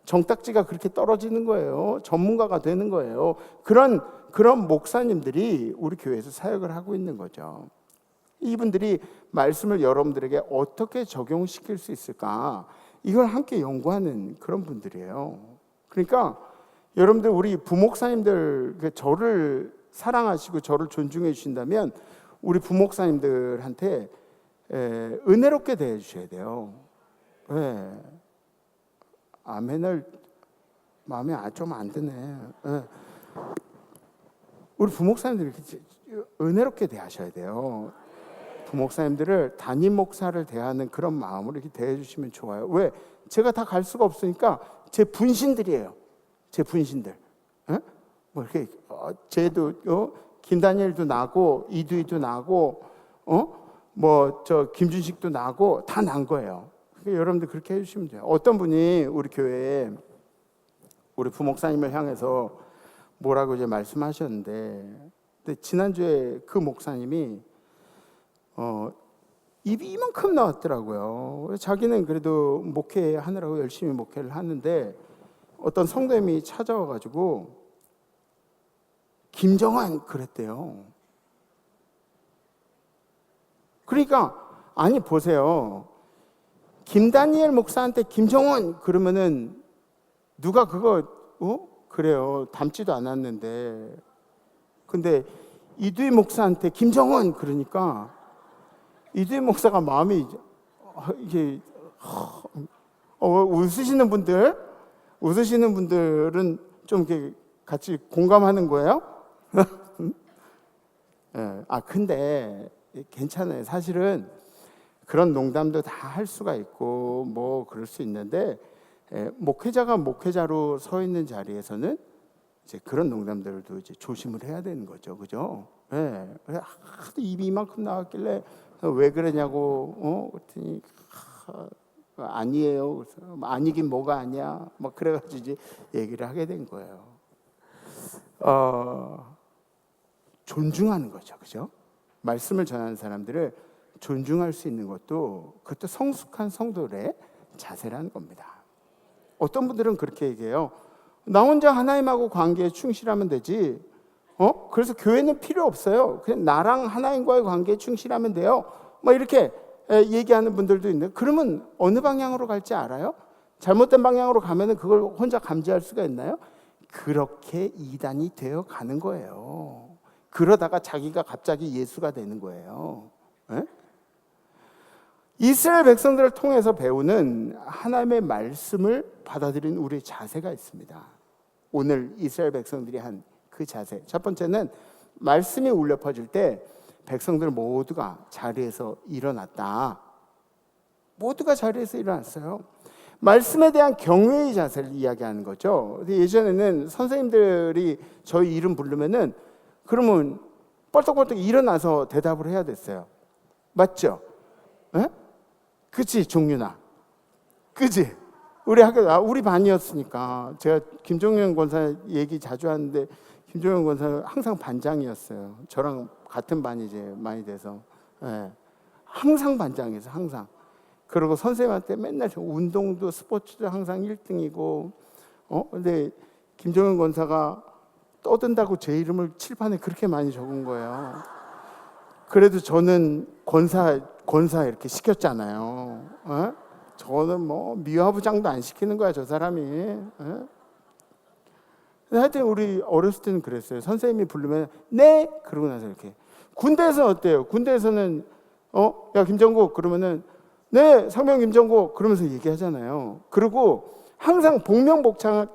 정딱지가 그렇게 떨어지는 거예요. 전문가가 되는 거예요. 그런 목사님들이 우리 교회에서 사역을 하고 있는 거죠. 이분들이 말씀을 여러분들에게 어떻게 적용시킬 수 있을까? 이걸 함께 연구하는 그런 분들이에요. 그러니까 여러분들 우리 부목사님들 저를 사랑하시고 저를 존중해 주신다면 우리 부목사님들한테 은혜롭게 대해 주셔야 돼요. 네. 아멘을 마음에 좀 안 드네. 네. 우리 부목사님들 이렇게 은혜롭게 대하셔야 돼요. 부목사님들을 담임 목사를 대하는 그런 마음으로 이렇게 대해 주시면 좋아요. 왜? 제가 다 갈 수가 없으니까 제 분신들이에요. 제 분신들. 에? 뭐 이렇게 쟤도 김다니엘도 나고 이두희도 나고 뭐 저 김준식도 나고 다 난 거예요. 그러니까 여러분들 그렇게 해주시면 돼요. 어떤 분이 우리 교회에 우리 부목사님을 향해서 뭐라고 이제 말씀하셨는데, 근데 지난주에 그 목사님이 입이 이만큼 나왔더라고요. 자기는 그래도 목회하느라고 열심히 목회를 하는데 어떤 성도님이 찾아와가지고 김정환 그랬대요. 그러니까 아니 보세요. 김다니엘 목사한테 김정환 그러면은 누가 그거 그래요. 닮지도 않았는데. 근데 이두희 목사한테 김정환 그러니까 이두희 목사가 마음이 이게 웃으시는 분들은 좀 이렇게 같이 공감하는 거예요? 네. 근데 괜찮아요. 사실은 그런 농담도 다 할 수가 있고 뭐 그럴 수 있는데 목회자가 목회자로 서 있는 자리에서는 이제 그런 농담들도 이제 조심을 해야 되는 거죠, 그죠? 예. 하도 입이 이만큼 나왔길래 왜 그러냐고 그랬더니 아니에요. 그래서 아니긴 뭐가 아니야. 막 그래가지고 이제 얘기를 하게 된 거예요. 존중하는 거죠, 그죠? 말씀을 전하는 사람들을 존중할 수 있는 것도 그것도 성숙한 성도의 자세라는 겁니다. 어떤 분들은 그렇게 얘기해요. 나 혼자 하나님하고 관계에 충실하면 되지. 그래서 교회는 필요 없어요. 그냥 나랑 하나님과의 관계에 충실하면 돼요. 뭐 이렇게 얘기하는 분들도 있는데, 그러면 어느 방향으로 갈지 알아요? 잘못된 방향으로 가면은 그걸 혼자 감지할 수가 있나요? 그렇게 이단이 되어 가는 거예요. 그러다가 자기가 갑자기 예수가 되는 거예요. 에? 이스라엘 백성들을 통해서 배우는 하나님의 말씀을 받아들이는 우리의 자세가 있습니다. 오늘 이스라엘 백성들이 한 그 자세. 첫 번째는 말씀이 울려 퍼질 때 백성들 모두가 자리에서 일어났다. 모두가 자리에서 일어났어요. 말씀에 대한 경외의 자세를 이야기하는 거죠. 예전에는 선생님들이 저희 이름 부르면은 그러면 뻘떡뻘떡 일어나서 대답을 해야 됐어요. 맞죠? 에? 그치, 종윤아. 그치? 우리 학교, 우리 반이었으니까. 제가 김종현 권사 얘기 자주 하는데, 김종현 권사는 항상 반장이었어요. 저랑 같은 반이 이제 많이 돼서. 예. 항상 반장이었어요, 항상. 그리고 선생님한테 맨날 운동도 스포츠도 항상 1등이고, 근데 김종현 권사가 떠든다고 제 이름을 칠판에 그렇게 많이 적은 거예요. 그래도 저는 권사 이렇게 시켰잖아요. 저는 뭐 미화부장도 안 시키는 거야, 저 사람이. 하여튼 우리 어렸을 때는 그랬어요. 선생님이 부르면 네 그러고 나서 이렇게. 군대에서 어때요? 군대에서는 야 김정국 그러면은 네 상병 김정국 그러면서 얘기하잖아요. 그리고 항상 복명복창을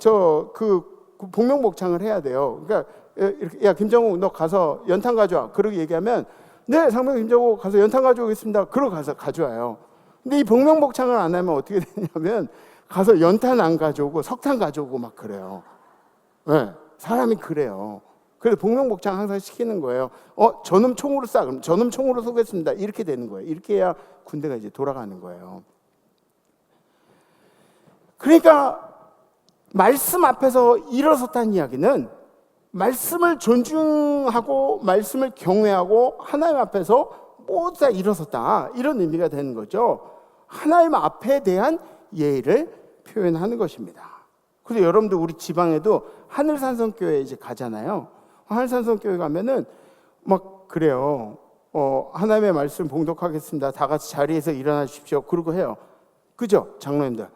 해야 돼요. 그러니까 이렇게 야 김정국 너 가서 연탄 가져와. 그러고 얘기하면 네 상병 김정국 가서 연탄 가져오겠습니다. 그러고 가서 가져와요. 근데 이 복명복창을 안 하면 어떻게 되냐면 가서 연탄 안 가져오고 석탄 가져오고 막 그래요. 네, 사람이 그래요. 그래서 복명복창 항상 시키는 거예요. 저놈 총으로 쏴. 그럼 저놈 총으로 쏘겠습니다. 이렇게 되는 거예요. 이렇게 해야 군대가 이제 돌아가는 거예요. 그러니까 말씀 앞에서 일어섰다는 이야기는 말씀을 존중하고 말씀을 경외하고 하나님 앞에서 모두 다 일어섰다. 이런 의미가 되는 거죠. 하나님 앞에 대한 예의를 표현하는 것입니다. 그래서 여러분들 우리 지방에도 하늘산성교회 이제 가잖아요. 하늘산성교회 가면은 막 그래요. 하나님의 말씀 봉독하겠습니다. 다 같이 자리에서 일어나 주십시오. 그러고 해요. 그죠? 장로님들.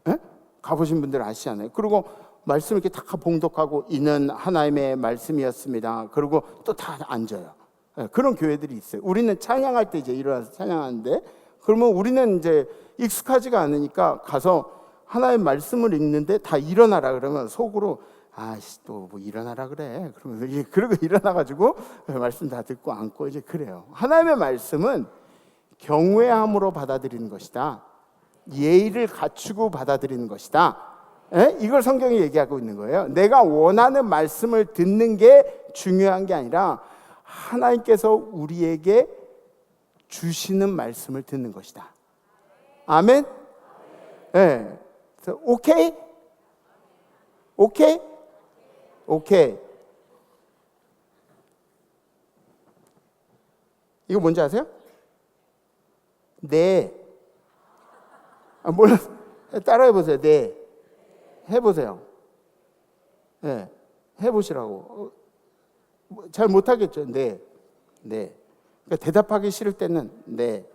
에? 가보신 분들 아시잖아요. 그리고 말씀 이렇게 다 봉독하고 이는 하나님의 말씀이었습니다. 그리고 또 다 앉아요. 예, 그런 교회들이 있어요. 우리는 찬양할 때 이제 일어나서 찬양하는데, 그러면 우리는 이제 익숙하지가 않으니까 가서 하나님의 말씀을 읽는데 다 일어나라 그러면 속으로 아씨 또 뭐 일어나라 그래. 그러면서 이제 그러고 일어나가지고 말씀 다 듣고 앉고 이제 그래요. 하나님의 말씀은 경외함으로 받아들이는 것이다. 예의를 갖추고 받아들이는 것이다. 에? 이걸 성경이 얘기하고 있는 거예요. 내가 원하는 말씀을 듣는 게 중요한 게 아니라 하나님께서 우리에게 주시는 말씀을 듣는 것이다. 아멘? 네. 오케이? 오케이? 오케이. 이거 뭔지 아세요? 네. 몰라. 따라해보세요. 네. 해보세요. 네. 해보시라고. 잘 못하겠죠. 네. 네. 그러니까 대답하기 싫을 때는 네.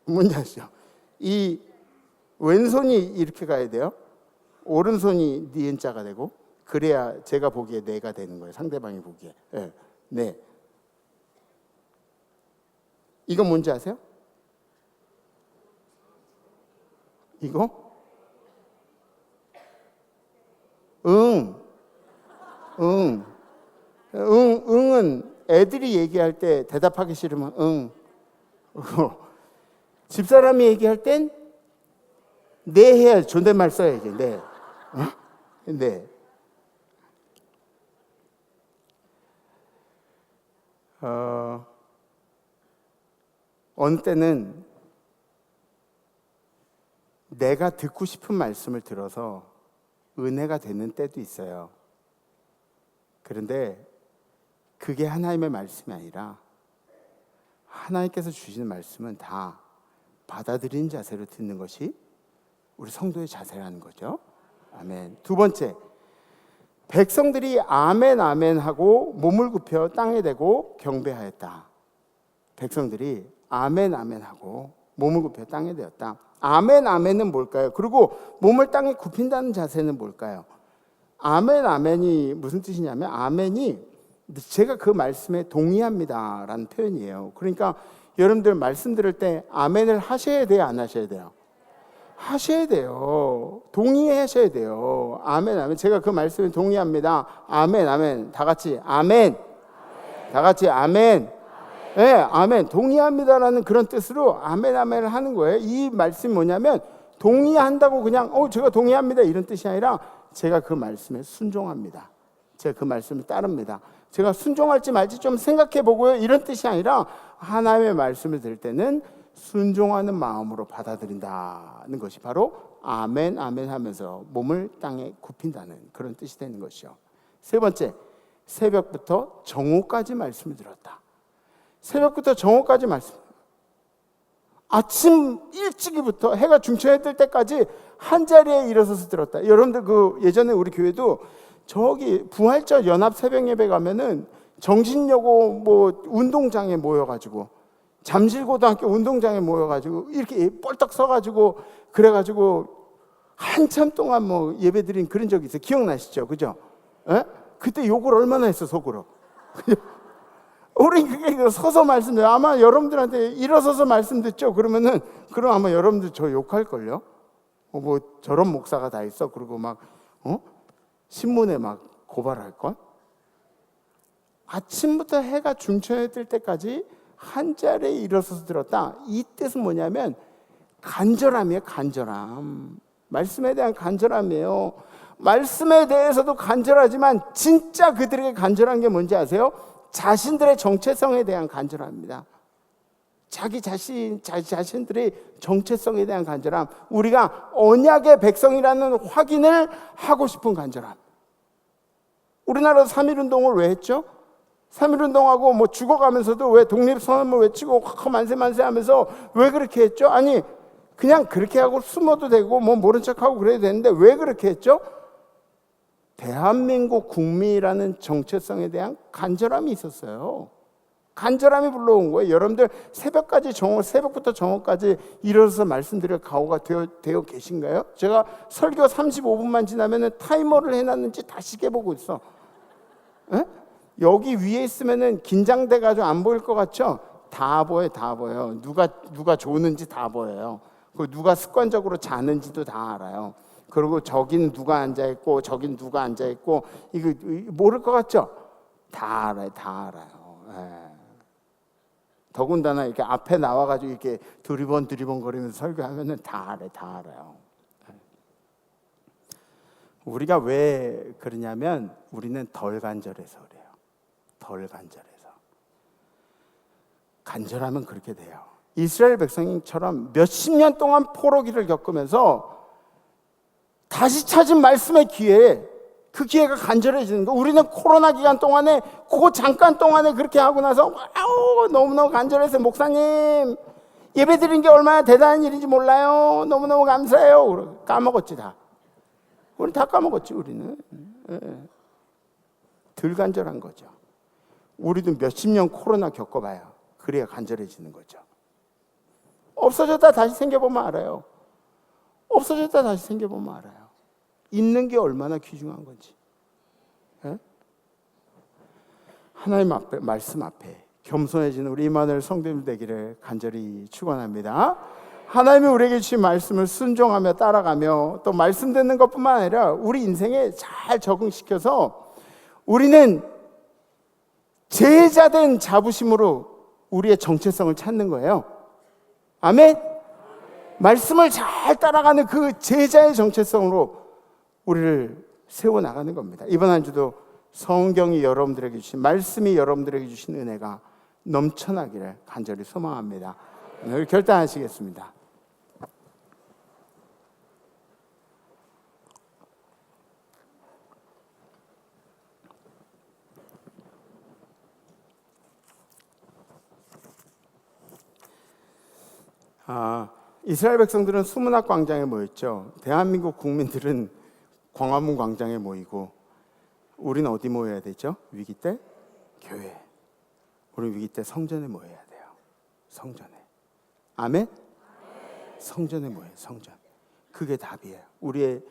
뭔지 아시죠? 이 왼손이 이렇게 가야 돼요. 오른손이 니은자가 되고, 그래야 제가 보기에 네가 되는 거예요. 상대방이 보기에. 네. 네. 이건 뭔지 아세요? 이거? 응은 애들이 얘기할 때 대답하기 싫으면 응. 집사람이 얘기할 땐 네 해야 존댓말 써야지. 네. 네. 어느 때는 내가 듣고 싶은 말씀을 들어서 은혜가 되는 때도 있어요. 그런데 그게 하나님의 말씀이 아니라 하나님께서 주시는 말씀은 다 받아들이는 자세로 듣는 것이 우리 성도의 자세라는 거죠. 아멘. 두 번째, 백성들이 아멘 아멘 하고 몸을 굽혀 땅에 대고 경배하였다. 백성들이 아멘 아멘 하고 몸을 굽혀 땅에 대었다. 아멘 아멘은 뭘까요? 그리고 몸을 땅에 굽힌다는 자세는 뭘까요? 아멘 아멘이 무슨 뜻이냐면, 아멘이 제가 그 말씀에 동의합니다 라는 표현이에요. 그러니까 여러분들 말씀 들을 때 아멘을 하셔야 돼요, 안 하셔야 돼요? 하셔야 돼요. 동의하셔야 돼요. 아멘 아멘. 제가 그 말씀에 동의합니다. 아멘 아멘. 다 같이 아멘. 다 같이 아멘. 네, 아멘. 동의합니다라는 그런 뜻으로 아멘 아멘을 하는 거예요. 이 말씀이 뭐냐면, 동의한다고 그냥 제가 동의합니다 이런 뜻이 아니라 제가 그 말씀에 순종합니다. 제가 그 말씀을 따릅니다. 제가 순종할지 말지 좀 생각해 보고요 이런 뜻이 아니라 하나님의 말씀을 들을 때는 순종하는 마음으로 받아들인다는 것이 바로 아멘 아멘 하면서 몸을 땅에 굽힌다는 그런 뜻이 되는 것이죠. 세 번째, 새벽부터 정오까지 말씀을 들었다. 새벽부터 정오까지 말씀. 아침 일찍이부터 해가 중천에 뜰 때까지 한 자리에 일어서서 들었다. 여러분들 그 예전에 우리 교회도 저기 부활절 연합 새벽 예배 가면은 정신여고 뭐 운동장에 모여가지고, 잠실고등학교 운동장에 모여가지고 이렇게 뻘떡 서가지고 그래가지고 한참 동안 뭐 예배 드린 그런 적이 있어요. 기억나시죠? 그죠? 에? 그때 욕을 얼마나 했어 속으로. 우리 그게 서서 말씀, 아마 여러분들한테 일어서서 말씀 듣죠? 그러면은 그럼 아마 여러분들 저 욕할걸요? 뭐 저런 목사가 다 있어? 그리고 막 신문에 막 고발할걸? 아침부터 해가 중천에 뜰 때까지 한 자리에 일어서서 들었다. 이 뜻은 뭐냐면 간절함이에요. 간절함. 말씀에 대한 간절함이에요. 말씀에 대해서도 간절하지만 진짜 그들에게 간절한 게 뭔지 아세요? 자신들의 정체성에 대한 간절함입니다. 자기 자신들의 정체성에 대한 간절함. 우리가 언약의 백성이라는 확인을 하고 싶은 간절함. 우리나라 3.1운동을 왜 했죠? 3.1운동하고 뭐 죽어가면서도 왜 독립선언을 외치고 만세 만세 하면서 왜 그렇게 했죠? 아니, 그냥 그렇게 하고 숨어도 되고 뭐 모른 척하고 그래도 되는데 왜 그렇게 했죠? 대한민국 국민이라는 정체성에 대한 간절함이 있었어요. 간절함이 불러온 거예요. 여러분들 새벽부터 정오까지 일어서서 말씀드릴 각오가 되어 계신가요? 제가 설교 35분만 지나면 타이머를 해놨는지 다시 깨보고 있어. 에? 여기 위에 있으면 긴장돼가지고 안 보일 것 같죠? 다 보여요. 다 보여요. 누가 조는지 다 보여요. 그 누가 습관적으로 자는지도 다 알아요. 그리고 저긴 누가 앉아있고 저긴 누가 앉아있고 이거 모를 것 같죠? 다 알아요. 다 알아요. 예. 더군다나 이렇게 앞에 나와가지고 이렇게 두리번 거리면서 설교하면은 다 알아요. 다 알아요. 우리가 왜 그러냐면 우리는 덜 간절해서 그래요. 덜 간절해서. 간절하면 그렇게 돼요. 이스라엘 백성처럼 몇십 년 동안 포로기를 겪으면서 다시 찾은 말씀의 기회에 그 기회가 간절해지는 거. 우리는 코로나 기간 동안에 그 잠깐 동안에 그렇게 하고 나서 너무너무 간절해서 목사님 예배 드린 게 얼마나 대단한 일인지 몰라요. 너무너무 감사해요. 까먹었지 다. 우리 다 까먹었지 우리는. 덜 간절한 거죠. 우리도 몇십 년 코로나 겪어봐요. 그래야 간절해지는 거죠. 없어졌다 다시 생겨보면 알아요. 없어졌다 다시 생겨보면 알아요. 있는 게 얼마나 귀중한 건지. 예? 하나님 앞에, 말씀 앞에 겸손해지는 우리 이만을 성도님 되기를 간절히 축원합니다. 하나님이 우리에게 주신 말씀을 순종하며 따라가며 또 말씀 듣는 것뿐만 아니라 우리 인생에 잘 적응시켜서 우리는 제자된 자부심으로 우리의 정체성을 찾는 거예요. 아멘? 말씀을 잘 따라가는 그 제자의 정체성으로 우리를 세워나가는 겁니다. 이번 한 주도 성경이 여러분들에게 주신 말씀이 여러분들에게 주신 은혜가 넘쳐나기를 간절히 소망합니다. 오늘 결단하시겠습니다. 이스라엘 백성들은 수문학 광장에 모였죠. 대한민국 국민들은 광화문 광장에 모이고 우리는 어디 모여야 되죠? 위기 때? 교회. 우리 위기 때 성전에 모여야 돼요. 성전에. 아멘? 성전에 모여요. 성전. 그게 답이에요. 우리의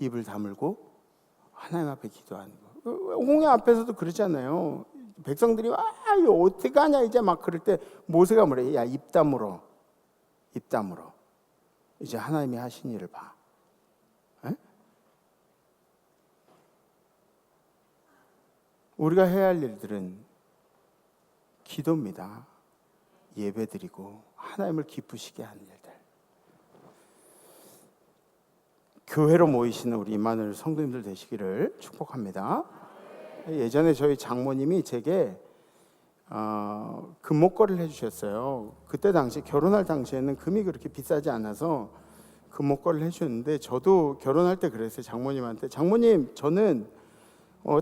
입을 다물고 하나님 앞에 기도하는 거. 홍해 앞에서도 그러잖아요. 백성들이 이거 어떻게 하냐 이제 막 그럴 때 모세가 뭐래? 야, 입 다물어. 입 다물어. 이제 하나님이 하신 일을 봐. 에? 우리가 해야 할 일들은 기도입니다. 예배드리고 하나님을 기쁘시게 하는 일들. 교회로 모이시는 우리 임마누엘 성도님들 되시기를 축복합니다. 예전에 저희 장모님이 제게 금목걸이를 해주셨어요. 그때 당시 결혼할 당시에는 금이 그렇게 비싸지 않아서 금목걸이를 해주셨는데 저도 결혼할 때 그랬어요. 장모님한테 장모님 저는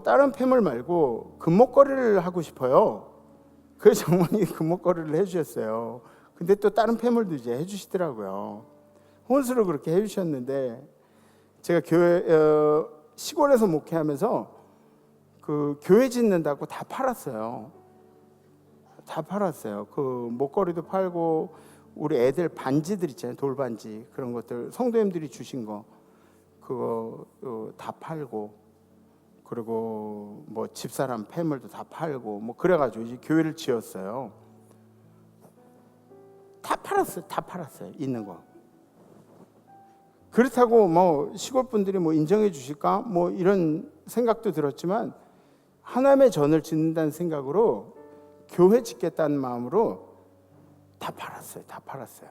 다른 폐물 말고 금목걸이를 하고 싶어요. 그래서 장모님이 금목걸이를 해주셨어요. 근데 또 다른 폐물도 이제 해주시더라고요. 혼수를 그렇게 해주셨는데 제가 시골에서 목회하면서 그 교회 짓는다고 다 팔았어요. 다 팔았어요. 그 목걸이도 팔고 우리 애들 반지들 있잖아요. 돌반지 그런 것들 성도님들이 주신 거 그거 다 팔고 그리고 뭐 집사람 폐물도 다 팔고 뭐 그래가지고 이제 교회를 지었어요. 다 팔았어요. 다 팔았어요. 있는 거. 그렇다고 뭐 시골 분들이 뭐 인정해 주실까 뭐 이런 생각도 들었지만 하나님의 전을 짓는다는 생각으로 교회 짓겠다는 마음으로 다 팔았어요. 다 팔았어요.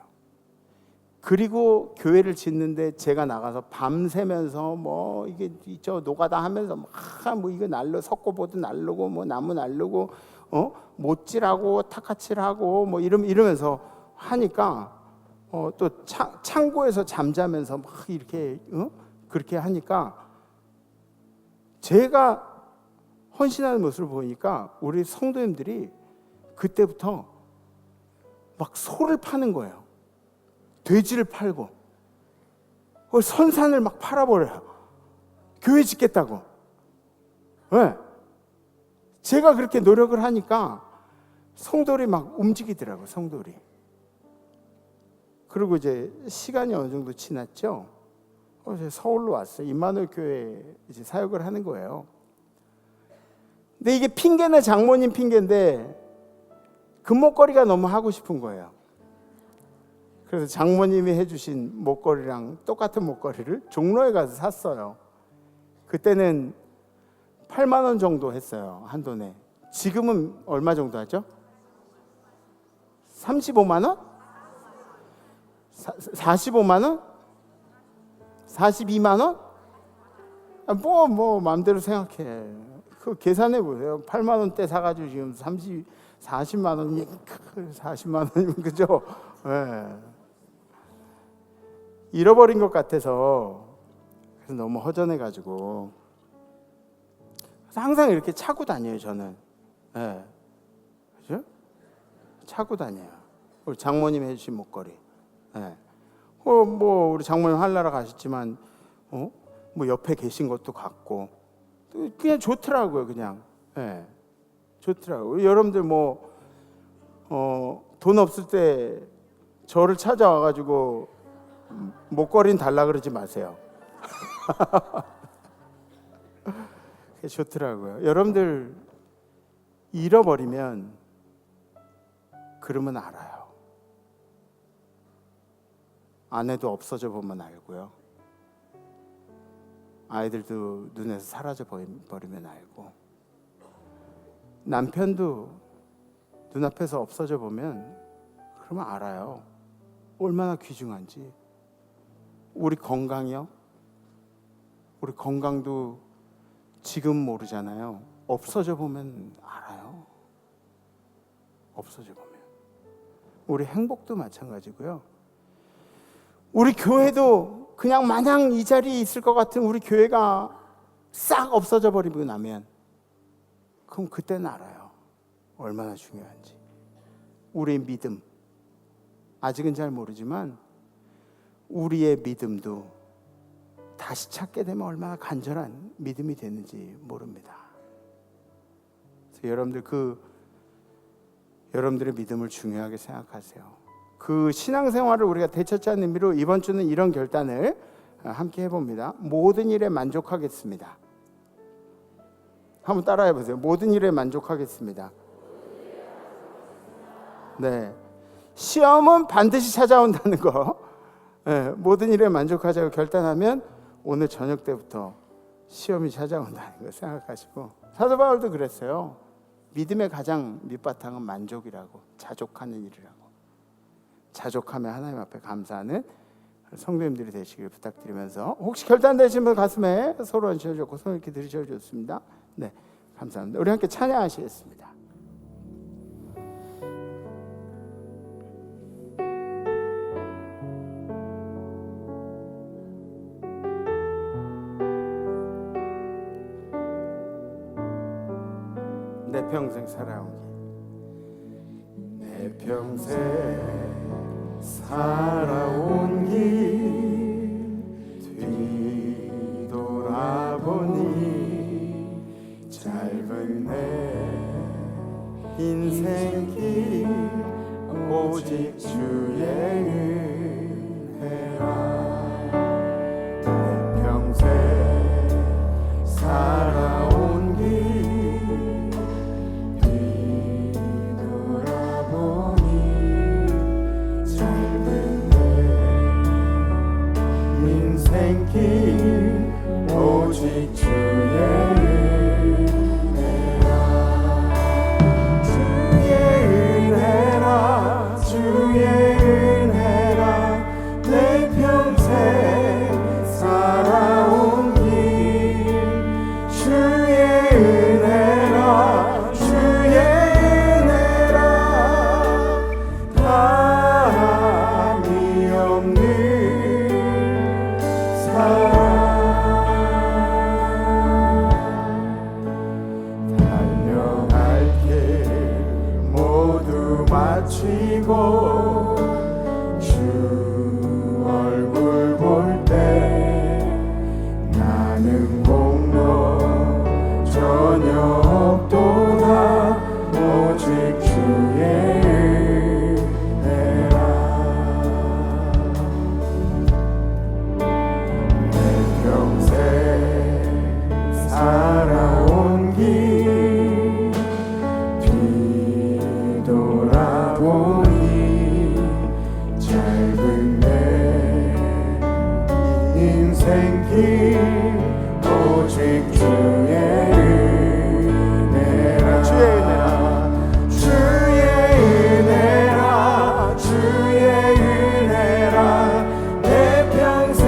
그리고 교회를 짓는데 제가 나가서 밤새면서 뭐 이게 저 노가다 하면서 뭐 이거 석고보드 날르고 뭐 나무 날르고 못질하고 타카칠하고 뭐 이러면서 하니까 또 창고에서 잠자면서 막 이렇게 그렇게 하니까 제가 헌신하는 모습을 보니까 우리 성도님들이 그때부터 막 소를 파는 거예요. 돼지를 팔고 선산을 막 팔아버려요. 교회 짓겠다고. 왜? 제가 그렇게 노력을 하니까 성돌이 막 움직이더라고, 성돌이. 그리고 이제 시간이 어느 정도 지났죠. 이제 서울로 왔어요. 임마누엘 교회에 이제 사역을 하는 거예요. 근데 이게 핑계는 장모님 핑계인데 금목걸이가 너무 하고 싶은 거예요. 그래서 장모님이 해주신 목걸이랑 똑같은 목걸이를 종로에 가서 샀어요. 그때는 8만 원 정도 했어요, 한 돈에. 지금은 얼마 정도 하죠? 35만 원? 45만 원? 42만 원? 뭐 마음대로 생각해. 그 계산해 보세요. 8만 원대 사가지고 지금 40만 원이 40만 원이면 그죠? 네. 잃어버린 것 같아서 그래서 너무 허전해가지고 그래서 항상 이렇게 차고 다녀요, 저는. 네. 그죠? 차고 다녀요. 우리 장모님 해주신 목걸이. 네. 뭐 우리 장모님 한나라 가셨지만 뭐 옆에 계신 것도 같고 그냥 좋더라고요, 그냥. 네. 좋더라고요. 여러분들 뭐 돈 없을 때 저를 찾아와가지고 목걸이는 달라 그러지 마세요. 좋더라고요. 여러분들 잃어버리면 그러면 알아요. 아내도 없어져 보면 알고요. 아이들도 눈에서 사라져 버리면 알고, 남편도 눈앞에서 없어져 보면 그러면 알아요. 얼마나 귀중한지. 우리 건강이요. 우리 건강도 지금 모르잖아요. 없어져 보면 알아요. 없어져 보면. 우리 행복도 마찬가지고요. 우리 교회도 그냥 마냥 이 자리에 있을 것 같은 우리 교회가 싹 없어져 버리고 나면 그럼 그때는 알아요. 얼마나 중요한지. 우리의 믿음, 아직은 잘 모르지만 우리의 믿음도 다시 찾게 되면 얼마나 간절한 믿음이 되는지 모릅니다. 그래서 여러분들의 믿음을 중요하게 생각하세요. 그 신앙생활을 우리가 되찾자는 의미로 이번 주는 이런 결단을 함께 해봅니다. 모든 일에 만족하겠습니다. 한번 따라해 보세요. 모든 일에 만족하겠습니다. 네, 시험은 반드시 찾아온다는 거. 네, 모든 일에 만족하자고 결단하면 오늘 저녁 때부터 시험이 찾아온다는 거 생각하시고, 사도 바울도 그랬어요. 믿음의 가장 밑바탕은 만족이라고, 자족하는 일이라고. 자족하며 하나님 앞에 감사하는 성도님들이 되시길 부탁드리면서, 혹시 결단되신 분 가슴에 서로 얹혀주고 손을 이렇게 들이셔도 좋습니다. 네, 감사합니다. 우리 함께 찬양하시겠습니다. 내 평생 살아온 길, 내 평생 살아온 길 뒤돌아보니 짧은 내 인생길 오직 주의 은혜라. 내 평생 살아온 길 오직 주의 은혜라. 주의 은혜라. 주의 은혜라. 내 평생 살아온 길 주의 은혜라. 주의 은혜라. 다함이 없는 사랑. 마치고 주 주의 은혜라. 내 평생 살아온 길 뒤돌아보니 짧은 내 인생길 오직 주의 은혜라. 주의 은혜라. 주의 은혜라. 주의 은혜라. 내 평생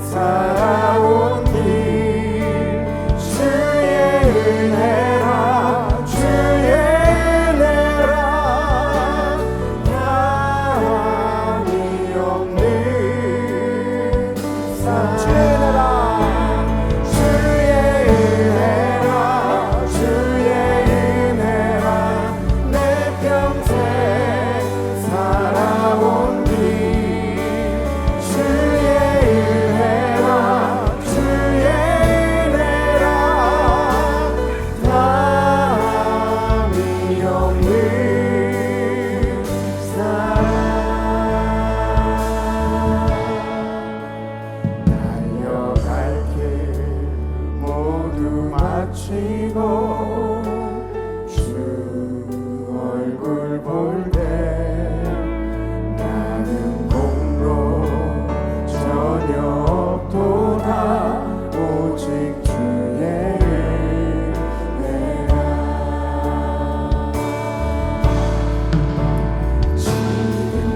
살아온 길 주의 은혜라. 주의 은혜라. 감이 없는 삶. 주의 은혜라. 주의 은혜라. 주의 은혜라. 내 평생 살아온 길 주의 은혜라. 주의 은혜라. 담이 없는 사랑. 달려갈 길 모두 마치고 주 얼굴 볼 때 나는 공로 전혀 없도다 오직 주의 은혜라.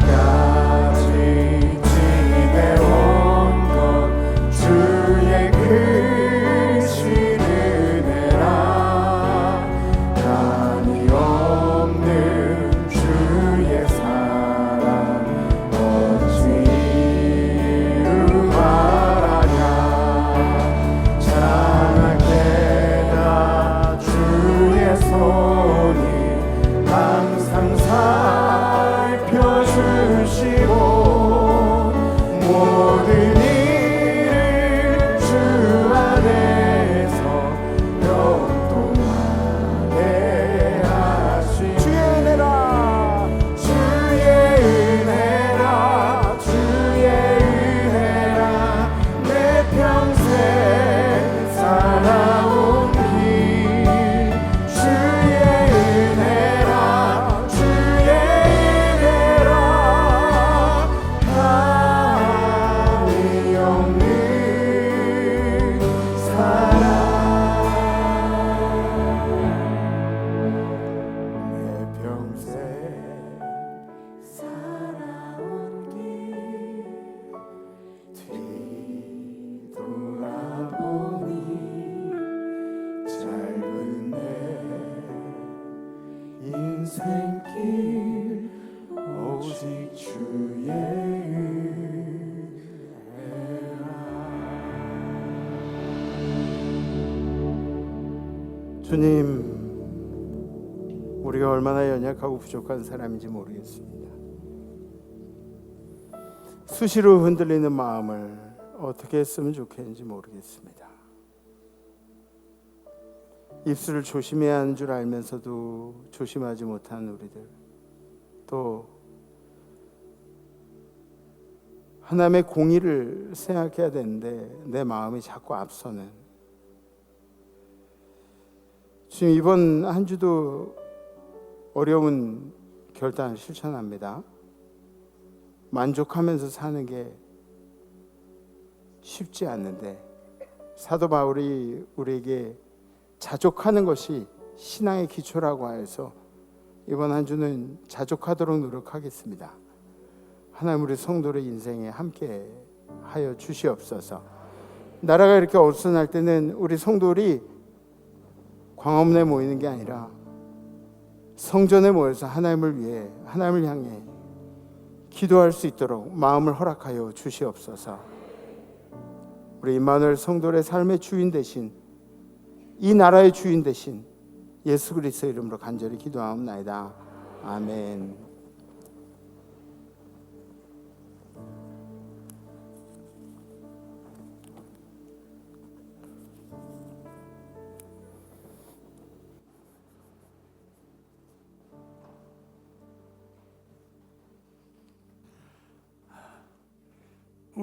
지금까지 지내온 것 주의 크신 은혜라. 간이 없는 주의 사랑 어찌 이루 말하냐. 장하게다 주의 손이 항상 살펴주시고 모든 일을 주 안에서 영통하게 하시. 주의 은혜라. 주의 은혜라. 주의 은혜라. 내 평생 살아온 길 주의 은혜라. 주의 은혜라. 감이 없는 사랑. 내 평생 살아온 길 뒤돌아보니 짧은 내 인생길 오직 주의 은혜라. 주님, 우리가 얼마나 연약하고 부족한 사람인지 모르겠습니다. 수시로 흔들리는 마음을 어떻게 했으면 좋겠는지 모르겠습니다. 입술을 조심해야 하는 줄 알면서도 조심하지 못한 우리들, 또 하나님의 공의를 생각해야 되는데 내 마음이 자꾸 앞서는, 지금 이번 한 주도 어려운 결단을 실천합니다. 만족하면서 사는 게 쉽지 않는데 사도 바울이 우리에게 자족하는 것이 신앙의 기초라고 해서 이번 한 주는 자족하도록 노력하겠습니다. 하나님 우리 성도의 인생에 함께 하여 주시옵소서. 나라가 이렇게 어수선할 때는 우리 성도들이 광화문에 모이는 게 아니라 성전에 모여서 하나님을 위해, 하나님을 향해 기도할 수 있도록 마음을 허락하여 주시옵소서. 우리 임마누엘 성도의 삶의 주인 되신, 이 나라의 주인 되신 예수 그리스도의 이름으로 간절히 기도하옵나이다. 아멘.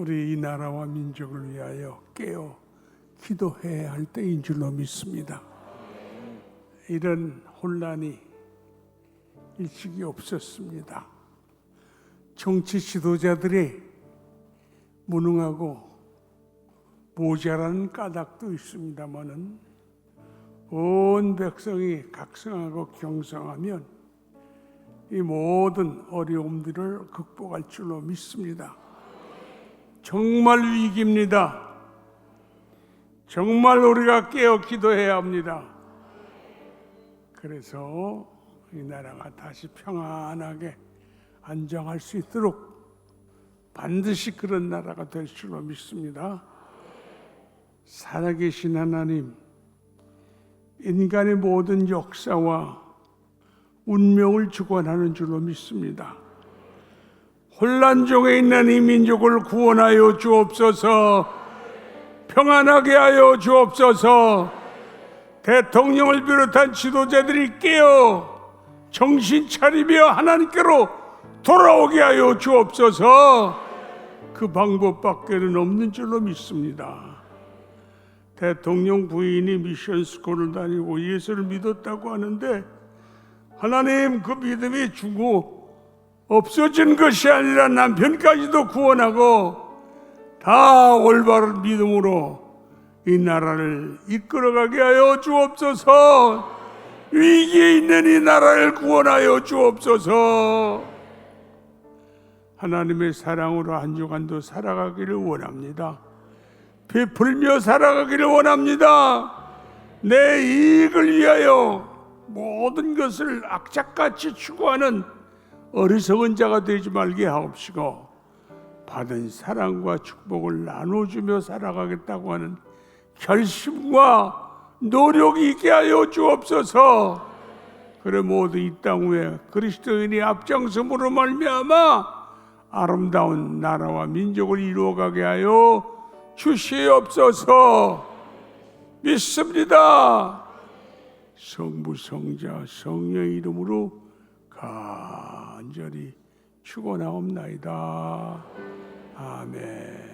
우리 이 나라와 민족을 위하여 깨어 기도해야 할 때인 줄로 믿습니다. 이런 혼란이 일찍이 없었습니다. 정치 지도자들이 무능하고 모자란 까닭도 있습니다마는 온 백성이 각성하고 경성하면 이 모든 어려움들을 극복할 줄로 믿습니다. 정말 위기입니다. 정말 우리가 깨어 기도해야 합니다. 그래서 이 나라가 다시 평안하게 안정할 수 있도록 반드시 그런 나라가 될 줄로 믿습니다. 살아계신 하나님, 인간의 모든 역사와 운명을 주관하는 줄로 믿습니다. 혼란 중에 있는 이 민족을 구원하여 주옵소서. 평안하게 하여 주옵소서. 대통령을 비롯한 지도자들이 깨어 정신 차리며 하나님께로 돌아오게 하여 주옵소서. 그 방법밖에는 없는 줄로 믿습니다. 대통령 부인이 미션 스쿨을 다니고 예수를 믿었다고 하는데 하나님, 그 믿음이 죽고 없어진 것이 아니라 남편까지도 구원하고 다 올바른 믿음으로 이 나라를 이끌어가게 하여 주옵소서. 위기에 있는 이 나라를 구원하여 주옵소서. 하나님의 사랑으로 한 주간도 살아가기를 원합니다. 베풀며 살아가기를 원합니다. 내 이익을 위하여 모든 것을 악착같이 추구하는 어리석은 자가 되지 말게 하옵시고 받은 사랑과 축복을 나눠주며 살아가겠다고 하는 결심과 노력이 있게 하여 주옵소서. 그래 모두 이 땅 위에 그리스도인이 앞장섬으로 말미암아 아름다운 나라와 민족을 이루어가게 하여 주시옵소서. 믿습니다. 성부, 성자, 성령의 이름으로 간절히 축원하옵나이다. 아멘.